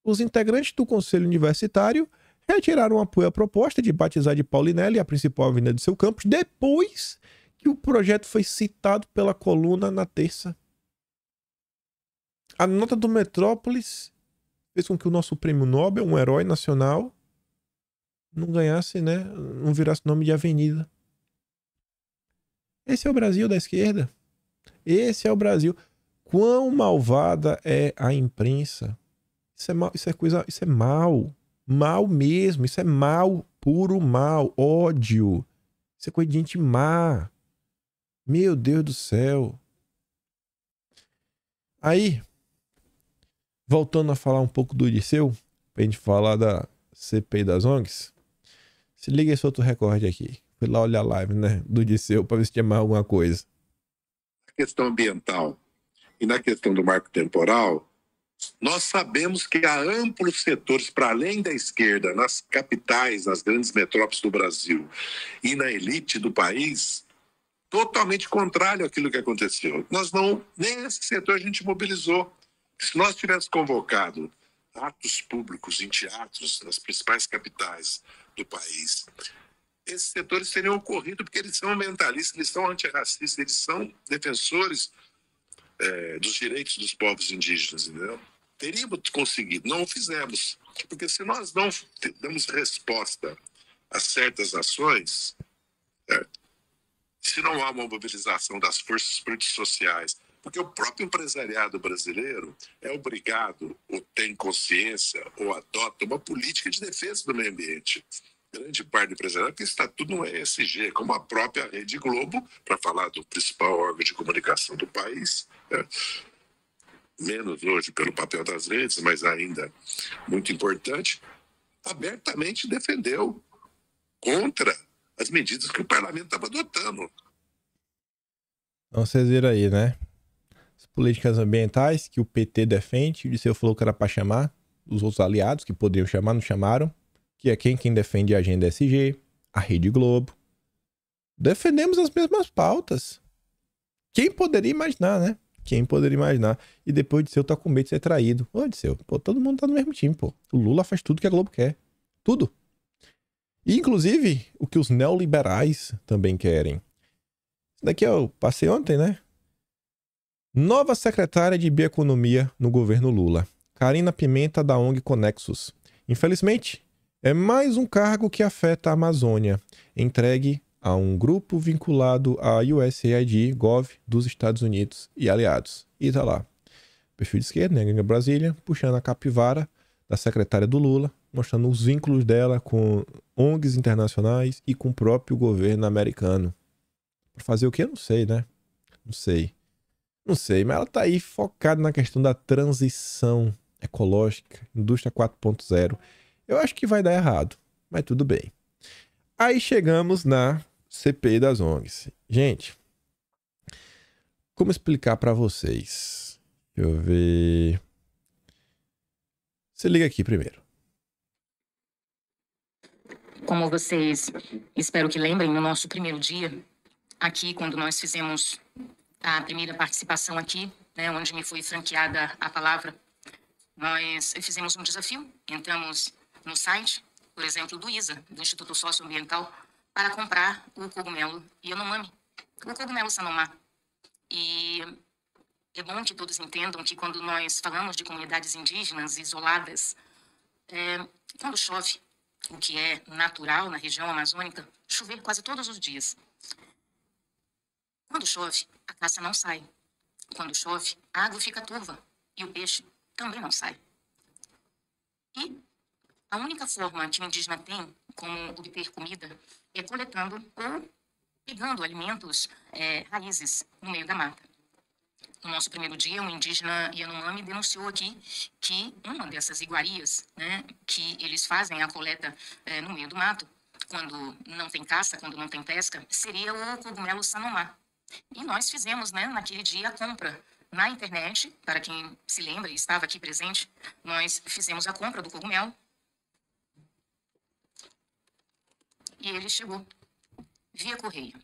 Os integrantes do Conselho Universitário retiraram o apoio à proposta de batizar de Paulinelli a principal avenida de seu campus depois que o projeto foi citado pela coluna na terça. A nota do Metrópolis fez com que o nosso Prêmio Nobel, um herói nacional, não ganhasse, né? Não virasse nome de avenida. Esse é o Brasil da esquerda. Esse é o Brasil. Quão malvada é a imprensa. Isso é mal, isso é mal. Mal mesmo. Isso é mal, puro mal. Ódio. Isso é coisa de gente má. Meu Deus do céu. Aí, voltando a falar um pouco do Dirceu, pra gente falar da CPI das ONGs, se liga esse outro recorde aqui. Fui lá olhar a live, né, do Dirceu pra ver se tinha mais alguma coisa. Na questão ambiental e na questão do marco temporal, nós sabemos que há amplos setores, para além da esquerda, nas capitais, nas grandes metrópoles do Brasil e na elite do país, totalmente contrário àquilo que aconteceu. Nem esse setor a gente mobilizou. Se nós tivéssemos convocado atos públicos em teatros nas principais capitais do país, esses setores teriam ocorrido porque eles são ambientalistas, eles são antirracistas, eles são defensores dos direitos dos povos indígenas, entendeu? Teríamos conseguido, não o fizemos. Porque se nós não damos resposta a certas ações, se não há uma mobilização das forças políticas sociais, porque o próprio empresariado brasileiro é obrigado, ou tem consciência, ou adota uma política de defesa do meio ambiente. Grande parte do empresariado que está tudo no ESG, como a própria Rede Globo, para falar do principal órgão de comunicação do país, menos hoje pelo papel das redes, mas ainda muito importante, abertamente defendeu contra as medidas que o parlamento estava adotando. Então vocês viram aí, né? As políticas ambientais que o PT defende, o Dirceu falou que era para chamar, os outros aliados que poderiam chamar, não chamaram, que é quem defende a agenda SG, a Rede Globo. Defendemos as mesmas pautas. Quem poderia imaginar, né? Quem poderia imaginar? E depois de ser, eu tô com medo de ser traído. Ô, Disseu, pô, todo mundo tá no mesmo time, pô. O Lula faz tudo que a Globo quer. Tudo. E, inclusive, o que os neoliberais também querem. Isso daqui eu passei ontem, né? Nova secretária de Bioeconomia no governo Lula. Karina Pimenta, da ONG Conexus. Infelizmente, é mais um cargo que afeta a Amazônia, entregue a um grupo vinculado à USAID Gov dos Estados Unidos e aliados. E tá lá. Perfil de esquerda, né? Ganha Brasília, puxando a capivara da secretária do Lula, mostrando os vínculos dela com ONGs internacionais e com o próprio governo americano. Pra fazer o quê? Eu não sei, né? Não sei, mas ela tá aí focada na questão da transição ecológica, indústria 4.0. Eu acho que vai dar errado, mas tudo bem. Aí chegamos na CPI das ONGs. Gente, como explicar pra vocês? Deixa eu ver. Se liga aqui primeiro. Como vocês, espero que lembrem, no nosso primeiro dia, aqui, quando nós fizemos a primeira participação aqui, né, onde me foi franqueada a palavra, nós fizemos um desafio, entramos no site, por exemplo, do ISA, do Instituto Socioambiental, para comprar o cogumelo Yanomami, o cogumelo Sanomá. E é bom que todos entendam que quando nós falamos de comunidades indígenas isoladas, quando chove, o que é natural na região amazônica, chover quase todos os dias. Quando chove, a caça não sai. Quando chove, a água fica turva e o peixe também não sai. E a única forma que o indígena tem como obter comida é coletando ou pegando alimentos, raízes, no meio da mata. No nosso primeiro dia, um indígena Yanomami denunciou aqui que uma dessas iguarias, né, que eles fazem a coleta no meio do mato, quando não tem caça, quando não tem pesca, seria o cogumelo Sanomá. E nós fizemos, né, naquele dia, a compra na internet. Para quem se lembra e estava aqui presente, nós fizemos a compra do cogumelo. E ele chegou via correio.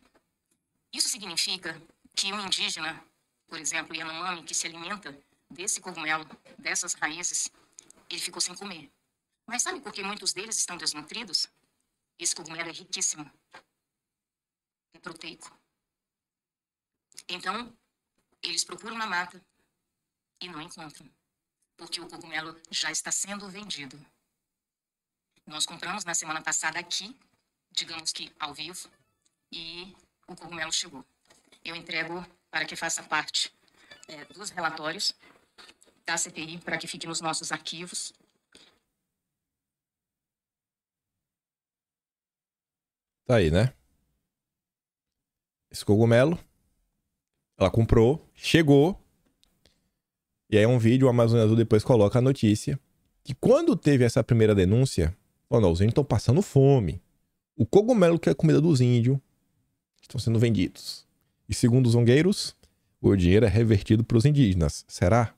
Isso significa que um indígena, por exemplo, Yanomami, que se alimenta desse cogumelo, dessas raízes, ele ficou sem comer. Mas sabe por que muitos deles estão desnutridos? Esse cogumelo é riquíssimo. É proteico. Então, eles procuram na mata e não encontram, porque o cogumelo já está sendo vendido. Nós compramos na semana passada aqui, digamos que ao vivo, e o cogumelo chegou. Eu entrego para que faça parte dos relatórios da CPI, para que fique nos nossos arquivos. Tá aí, né? Esse cogumelo, ela comprou, chegou, e aí um vídeo, o Amazônia Azul depois coloca a notícia, que quando teve essa primeira denúncia, não, os índios estão passando fome. O cogumelo que é comida dos índios estão sendo vendidos. E segundo os zongueiros, o dinheiro é revertido para os indígenas. Será?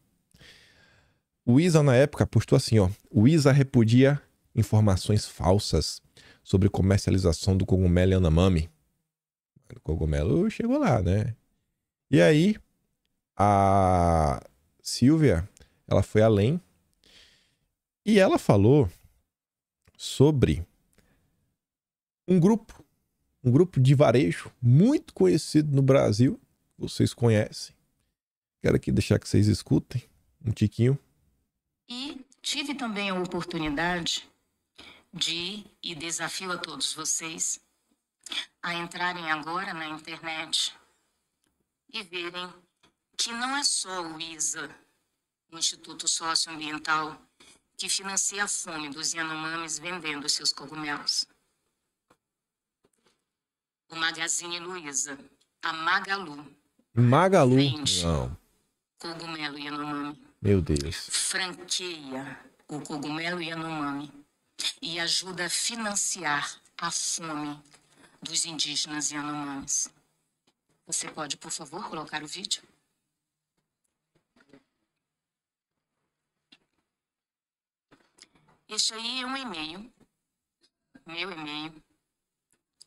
O ISA, na época, postou assim, ó. O ISA repudia informações falsas sobre comercialização do cogumelo Yanomami. O cogumelo chegou lá, né? E aí, a Silvia, ela foi além e ela falou sobre um grupo de varejo muito conhecido no Brasil, vocês conhecem. Quero aqui deixar que vocês escutem um tiquinho. E tive também a oportunidade e desafio a todos vocês a entrarem agora na internet e verem que não é só o ISA, o Instituto Socioambiental, que financia a fome dos Yanomamis vendendo seus cogumelos. O Magazine Luiza, a Magalu, vende não. cogumelo Yanomami. Meu Deus. Franqueia o cogumelo Yanomami e ajuda a financiar a fome dos indígenas Yanomamis. Você pode, por favor, colocar o vídeo? Este aí é um e-mail, meu e-mail,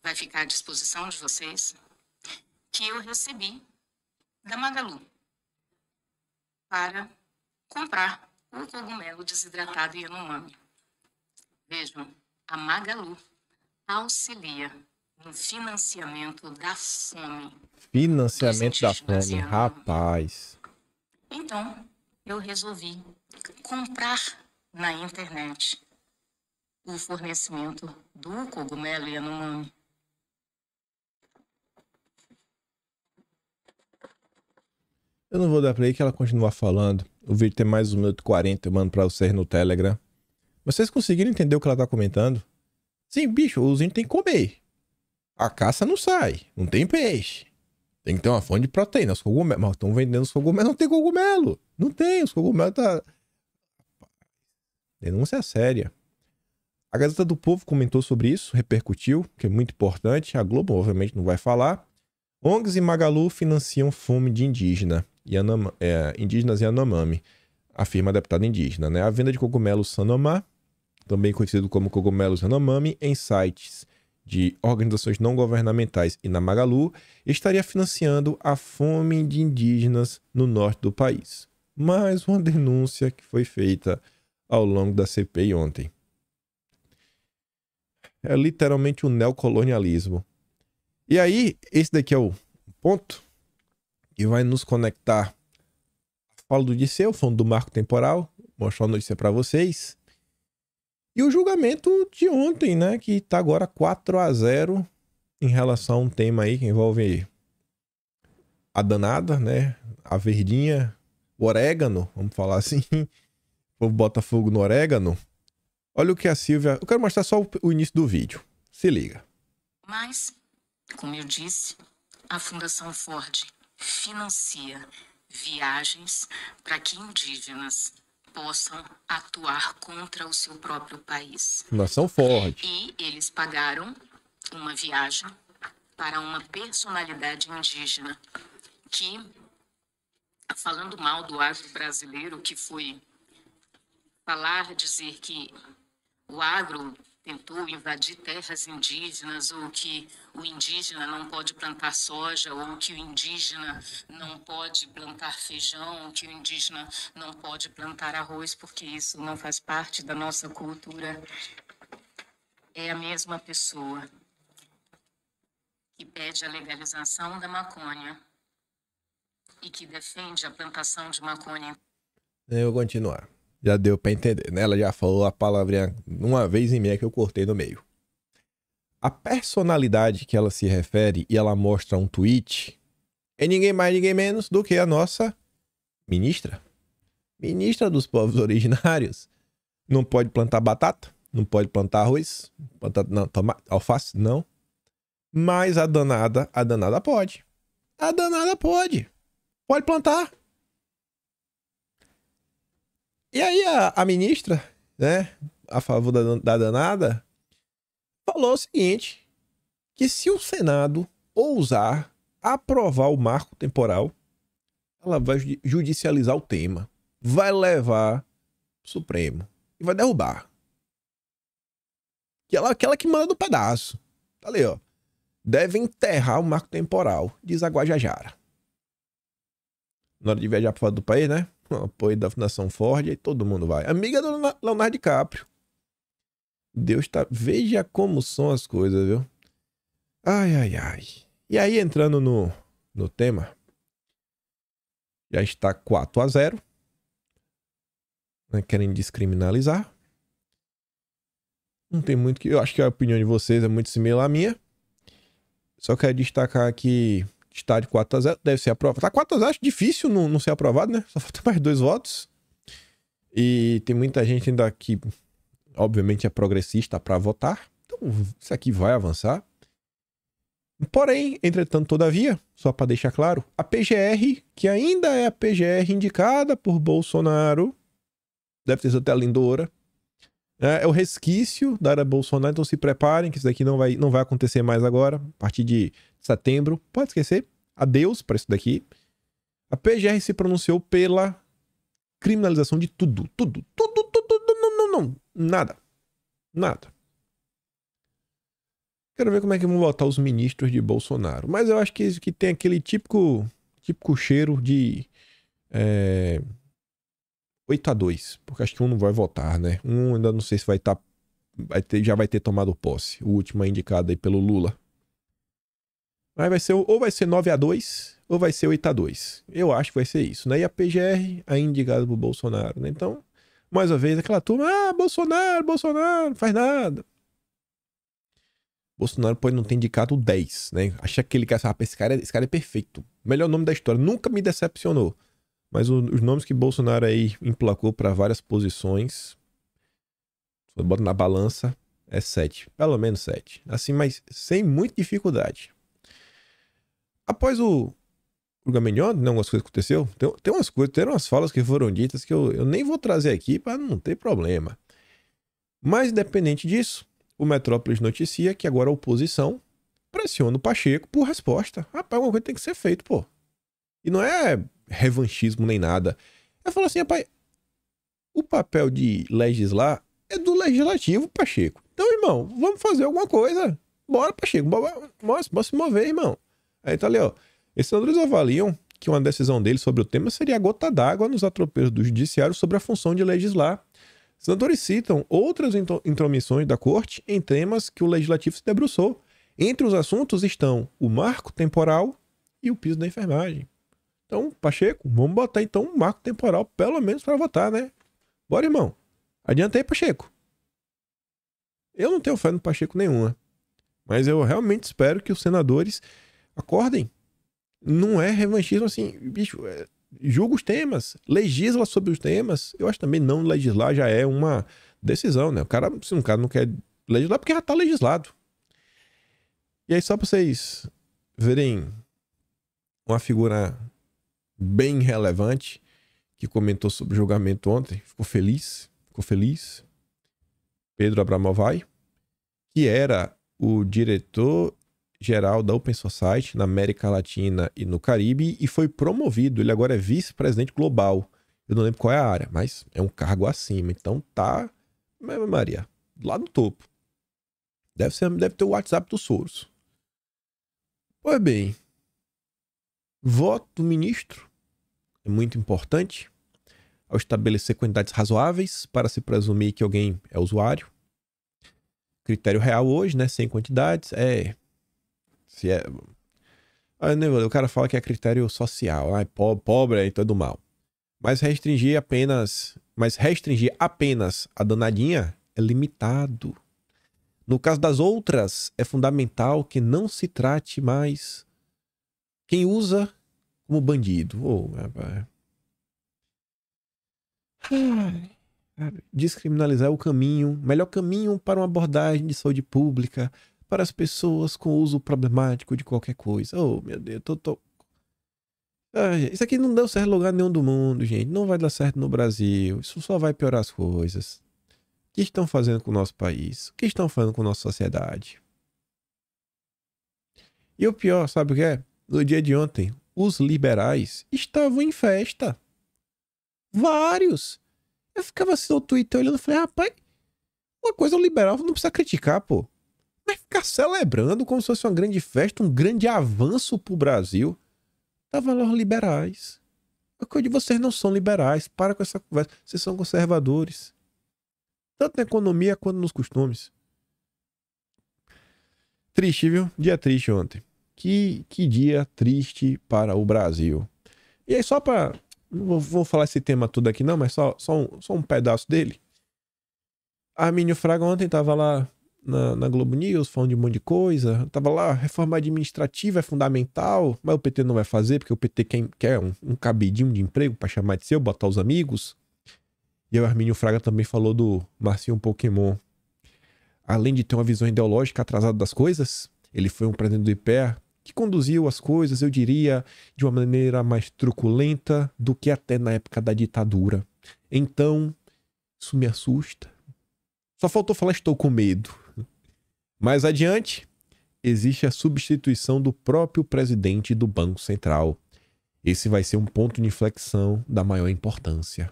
vai ficar à disposição de vocês, que eu recebi da Magalu. para comprar o cogumelo desidratado Yanomami. Vejam, a Magalu auxilia no financiamento da fome. Financiamento da fome, rapaz. Então, eu resolvi comprar na internet o fornecimento do cogumelo Yanomami. Eu não vou dar play que ela continua falando. O vídeo tem mais 1 minuto e 40, eu mando pra vocês no Telegram. Mas vocês conseguiram entender o que ela tá comentando? Sim, bicho, os índios tem que comer. A caça não sai, não tem peixe. Tem que ter uma fonte de proteína, os cogumelos. Mas estão vendendo os cogumelos, não tem cogumelo. Não tem, os cogumelos tá... Denúncia séria. A Gazeta do Povo comentou sobre isso, repercutiu, que é muito importante. A Globo, obviamente, não vai falar. ONGs e Magalu financiam fome de indígenas Yanomami, afirma a deputada indígena. Né? A venda de cogumelos Sanomá, também conhecido como cogumelos Yanomami, em sites de organizações não governamentais e na Magalu, estaria financiando a fome de indígenas no norte do país. Mais uma denúncia que foi feita ao longo da CPI ontem. É literalmente um neocolonialismo. E aí, esse daqui é o ponto que vai nos conectar. Falo do Disseu, falando do marco temporal, mostrar a notícia para vocês. E o julgamento de ontem, né, que tá agora 4-0 em relação a um tema aí que envolve a danada, né, a verdinha, o orégano, vamos falar assim. O povo bota fogo no orégano. Olha o que a Silvia... Eu quero mostrar só o início do vídeo. Se liga. Mas, como eu disse, a Fundação Ford financia viagens para que indígenas possam atuar contra o seu próprio país. Fundação Ford. E eles pagaram uma viagem para uma personalidade indígena que, falando mal do agro brasileiro, que foi dizer que o agro tentou invadir terras indígenas, ou que o indígena não pode plantar soja, ou que o indígena não pode plantar feijão, ou que o indígena não pode plantar arroz, porque isso não faz parte da nossa cultura. É a mesma pessoa que pede a legalização da maconha e que defende a plantação de maconha. Eu vou continuar. Já deu pra entender, né? Ela já falou a palavrinha uma vez e meia que eu cortei no meio. A personalidade que ela se refere e ela mostra um tweet é ninguém mais, ninguém menos do que a nossa ministra. Ministra dos povos originários. Não pode plantar batata, não pode plantar arroz, tomate, alface, não. Mas a danada pode. A danada pode. Pode plantar. E aí a ministra, né, a favor da danada, falou o seguinte, que se o Senado ousar aprovar o marco temporal, ela vai judicializar o tema, vai levar o Supremo e vai derrubar. Aquela que manda do pedaço. Tá ali, ó. Deve enterrar o marco temporal, diz a Guajajara. Na hora de viajar para fora do país, né? O apoio da Fundação Ford, aí todo mundo vai. Amiga do Leonardo DiCaprio. Deus tá... Veja como são as coisas, viu? Ai, ai, ai. E aí, entrando no tema, já está 4-0. Né? Querem descriminalizar. Não tem muito que... Eu acho que a opinião de vocês é muito similar à minha. Só quero destacar que está de 4-0, deve ser aprovado. Tá 4-0, acho difícil não ser aprovado, né? Só falta mais 2 votos. E tem muita gente ainda que, obviamente, é progressista para votar. Então, isso aqui vai avançar. Porém, entretanto, todavia, só para deixar claro, a PGR, que ainda é a PGR indicada por Bolsonaro, deve ter sido até a Lindora, é o resquício da era Bolsonaro, então se preparem que isso daqui não vai acontecer mais agora, a partir de setembro. Pode esquecer, adeus para isso daqui. A PGR se pronunciou pela criminalização de tudo, não, nada. Quero ver como é que vão votar os ministros de Bolsonaro, mas eu acho que tem aquele típico cheiro de 8-2, porque acho que um não vai votar, né? Um ainda não sei se vai estar... já vai ter tomado posse. O último é indicado aí pelo Lula. Mas vai ser, ou vai ser 9-2, ou vai ser 8-2. Eu acho que vai ser isso, né? E a PGR ainda indicada pro Bolsonaro, né? Então, mais uma vez, aquela turma, Bolsonaro, não faz nada. Bolsonaro pode não ter indicado o 10, né? Acha que ele quer saber, esse cara é perfeito. Melhor nome da história, nunca me decepcionou. Mas os nomes que Bolsonaro aí emplacou para várias posições, se bota na balança, é 7. Pelo menos 7. Assim, mas sem muita dificuldade. Após o Gamenion, né, algumas coisas que aconteceu, tem umas falas que foram ditas que eu nem vou trazer aqui para não ter problema. Mas, independente disso, o Metrópolis noticia que agora a oposição pressiona o Pacheco por resposta. Rapaz, alguma coisa tem que ser feito, pô. E não é revanchismo nem nada. Eu falo assim, rapaz, o papel de legislar é do legislativo, Pacheco. Então, irmão, vamos fazer alguma coisa. Bora, Pacheco, bora se mover, irmão. Aí tá ali, ó. Esses senadores avaliam que uma decisão deles sobre o tema seria a gota d'água nos atropelos do judiciário sobre a função de legislar. Senadores citam outras intromissões da corte em temas que o legislativo se debruçou. Entre os assuntos estão o marco temporal e o piso da enfermagem. Então, Pacheco, vamos botar então um marco temporal, pelo menos para votar, né? Bora, irmão. Adianta aí, Pacheco. Eu não tenho fé no Pacheco nenhuma. Mas eu realmente espero que os senadores acordem. Não é revanchismo assim, bicho, julga os temas, legisla sobre os temas. Eu acho também não legislar já é uma decisão, né? Se um cara não quer legislar, porque já tá legislado. E aí, só pra vocês verem uma figura bem relevante que comentou sobre o julgamento ontem, ficou feliz. Pedro Abramovay, que era o diretor-geral da Open Society na América Latina e no Caribe e foi promovido. Ele agora é vice-presidente global. Eu não lembro qual é a área, mas é um cargo acima. Então tá, Maria, lá no topo. Deve ter o WhatsApp do Soros. Pois bem, voto do ministro é muito importante ao estabelecer quantidades razoáveis para se presumir que alguém é usuário. Critério real hoje, né? Sem quantidades, o cara fala que é critério social. Pobre é todo mal. Mas restringir apenas a danadinha é limitado. No caso das outras, é fundamental que não se trate mais quem usa como bandido. Descriminalizar o melhor caminho para uma abordagem de saúde pública para as pessoas com uso problemático de qualquer coisa. Oh, meu Deus, isso aqui não deu certo em lugar nenhum do mundo, gente. Não vai dar certo no Brasil. Isso só vai piorar as coisas. O que estão fazendo com o nosso país? O que estão fazendo com a nossa sociedade? E o pior, sabe o que é? No dia de ontem, os liberais estavam em festa. Vários. Eu ficava assim no Twitter olhando e falei, rapaz, uma coisa o liberal não precisa criticar, pô. Mas ficar celebrando como se fosse uma grande festa, um grande avanço pro Brasil. Tava lá os liberais. Vocês não são liberais, para com essa conversa. Vocês são conservadores. Tanto na economia quanto nos costumes. Triste, viu? Dia triste ontem. Que dia triste para o Brasil. E aí, só pra... Não vou falar esse tema todo aqui não, mas só um pedaço dele. Armínio Fraga ontem tava lá na Globo News falando de um monte de coisa. Tava lá, reforma administrativa é fundamental, mas o PT não vai fazer, porque o PT quer um cabidinho de emprego pra chamar de seu, botar os amigos. E o Armínio Fraga também falou do Marcinho Pokémon. Além de ter uma visão ideológica atrasada das coisas, ele foi um presidente do IPEA que conduziu as coisas, eu diria, de uma maneira mais truculenta do que até na época da ditadura. Então, isso me assusta. Só faltou falar estou com medo. Mais adiante, existe a substituição do próprio presidente do Banco Central. Esse vai ser um ponto de inflexão da maior importância.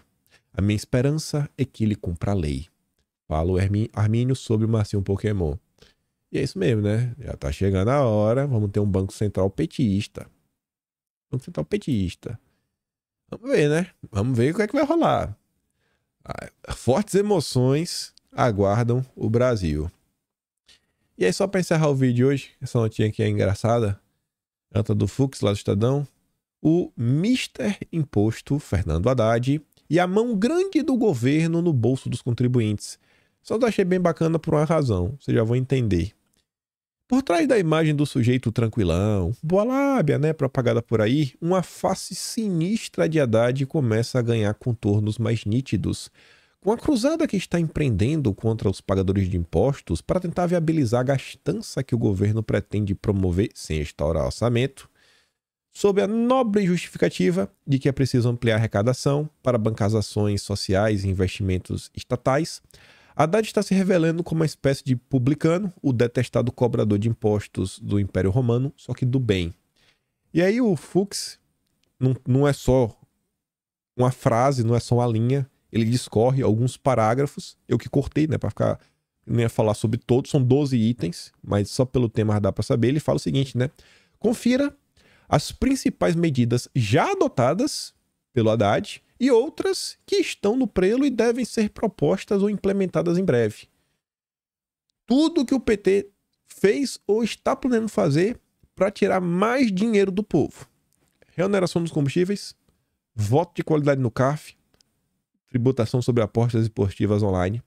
A minha esperança é que ele cumpra a lei. Fala o Armínio sobre o Marcinho Pokémon. E é isso mesmo, né? Já tá chegando a hora. Vamos ter um Banco Central petista. Banco Central petista. Vamos ver, né? Vamos ver o que é que vai rolar. Fortes emoções aguardam o Brasil. E aí, só para encerrar o vídeo de hoje, essa notinha aqui é engraçada, nota do Fux, lá do Estadão, o Mr. Imposto Fernando Haddad e a mão grande do governo no bolso dos contribuintes. Só eu achei bem bacana por uma razão, vocês já vão entender. Por trás da imagem do sujeito tranquilão, boa lábia, né, propagada por aí, uma face sinistra de Haddad começa a ganhar contornos mais nítidos, com a cruzada que está empreendendo contra os pagadores de impostos para tentar viabilizar a gastança que o governo pretende promover sem estourar orçamento, sob a nobre justificativa de que é preciso ampliar a arrecadação para bancar as ações sociais e investimentos estatais. Haddad está se revelando como uma espécie de publicano, o detestado cobrador de impostos do Império Romano, só que do bem. E aí o Fux não é só uma frase, não é só uma linha, ele discorre alguns parágrafos, eu que cortei, né, para ficar, não ia falar sobre todos, são 12 itens, mas só pelo tema dá para saber. Ele fala o seguinte, né, confira as principais medidas já adotadas pelo Haddad e outras que estão no prelo e devem ser propostas ou implementadas em breve. Tudo que o PT fez ou está planejando fazer para tirar mais dinheiro do povo. Reoneração dos combustíveis, voto de qualidade no CARF, tributação sobre apostas esportivas online,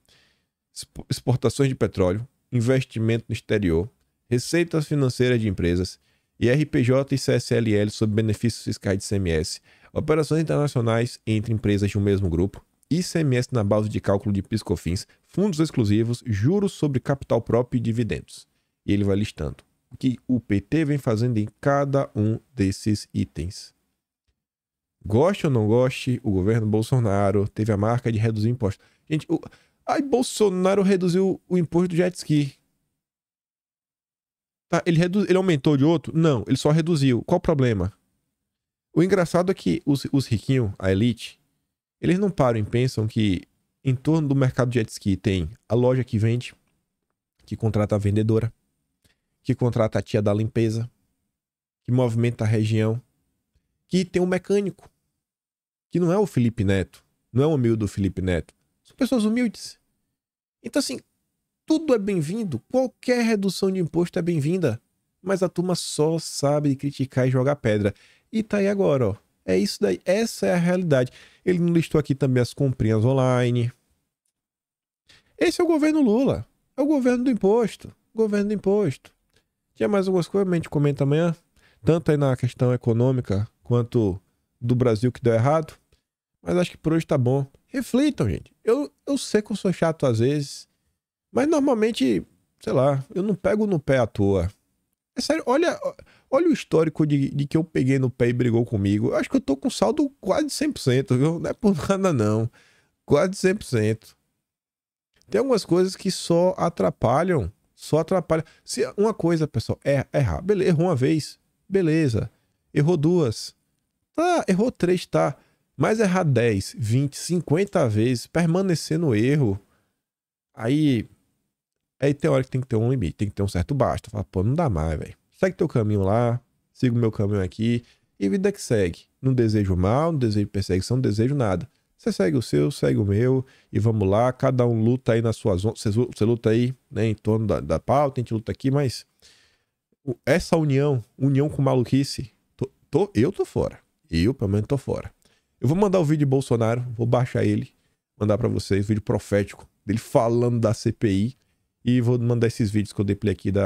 exportações de petróleo, investimento no exterior, receitas financeiras de empresas, IRPJ e CSLL sob benefícios fiscais de ICMS, operações internacionais entre empresas de um mesmo grupo, ICMS na base de cálculo de PIS/COFINS, fundos exclusivos, juros sobre capital próprio e dividendos. E ele vai listando o que o PT vem fazendo em cada um desses itens. Goste ou não goste, o governo Bolsonaro teve a marca de reduzir impostos. Gente, Bolsonaro reduziu o imposto do jet ski. Tá, ele aumentou de outro? Não, ele só reduziu. Qual o problema? O engraçado é que os riquinhos, a elite, eles não param e pensam que em torno do mercado de jet ski tem a loja que vende, que contrata a vendedora, que contrata a tia da limpeza, que movimenta a região, que tem um mecânico, que não é o Felipe Neto, não é o amigo do Felipe Neto. São pessoas humildes. Então, assim, tudo é bem-vindo, qualquer redução de imposto é bem-vinda, mas a turma só sabe criticar e jogar pedra. E tá aí agora, ó. É isso daí, essa é a realidade. Ele não listou aqui também as comprinhas online. Esse é o governo Lula, é o governo do imposto, governo do imposto. Tinha mais algumas coisas, a gente comenta amanhã, tanto aí na questão econômica, quanto do Brasil que deu errado. Mas acho que por hoje tá bom. Reflitam, gente. Eu sei que eu sou chato às vezes, mas normalmente, sei lá, eu não pego no pé à toa. É sério, olha o histórico de que eu peguei no pé e brigou comigo. Eu acho que eu tô com saldo quase 100%, viu? Não é por nada não. Quase 100%. Tem algumas coisas que só atrapalham. Se uma coisa, pessoal, é errar. Beleza, errou uma vez. Beleza. Errou duas. Tá, errou 3, tá. Mas errar 10, 20, 50 vezes, permanecer no erro, aí tem hora que tem que ter um limite, tem que ter um certo basta. Fala, pô, não dá mais, velho. Segue teu caminho lá, siga o meu caminho aqui, e vida que segue. Não desejo mal, não desejo perseguição, não desejo nada. Você segue o seu, segue o meu, e vamos lá, cada um luta aí na sua zona. Você luta aí, né, em torno da pauta, a gente luta aqui, mas essa união com maluquice, eu tô fora. Eu, pelo menos, tô fora. Eu vou mandar o vídeo de Bolsonaro, vou baixar ele, mandar pra vocês, vídeo profético dele falando da CPI, e vou mandar esses vídeos que eu dei play aqui do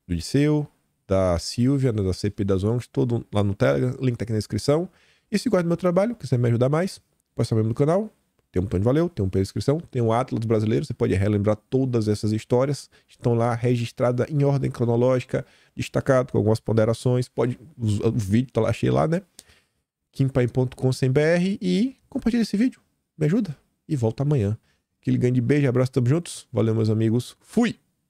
Disseu, da Silvia, né, da CPI das ONGs, todo lá no Telegram, link tá aqui na descrição. E se gosta do meu trabalho, quiser me ajudar mais, pode ser membro do canal, tem um botão de valeu, tem um pela inscrição, tem um Atlas brasileiro, você pode relembrar todas essas histórias, estão lá registradas em ordem cronológica, destacado, com algumas ponderações, o vídeo tá lá, achei lá, né? kimpaim.com.br e compartilha esse vídeo, me ajuda e volta amanhã. Aquele grande beijo, abraço, tamo juntos, valeu meus amigos, fui!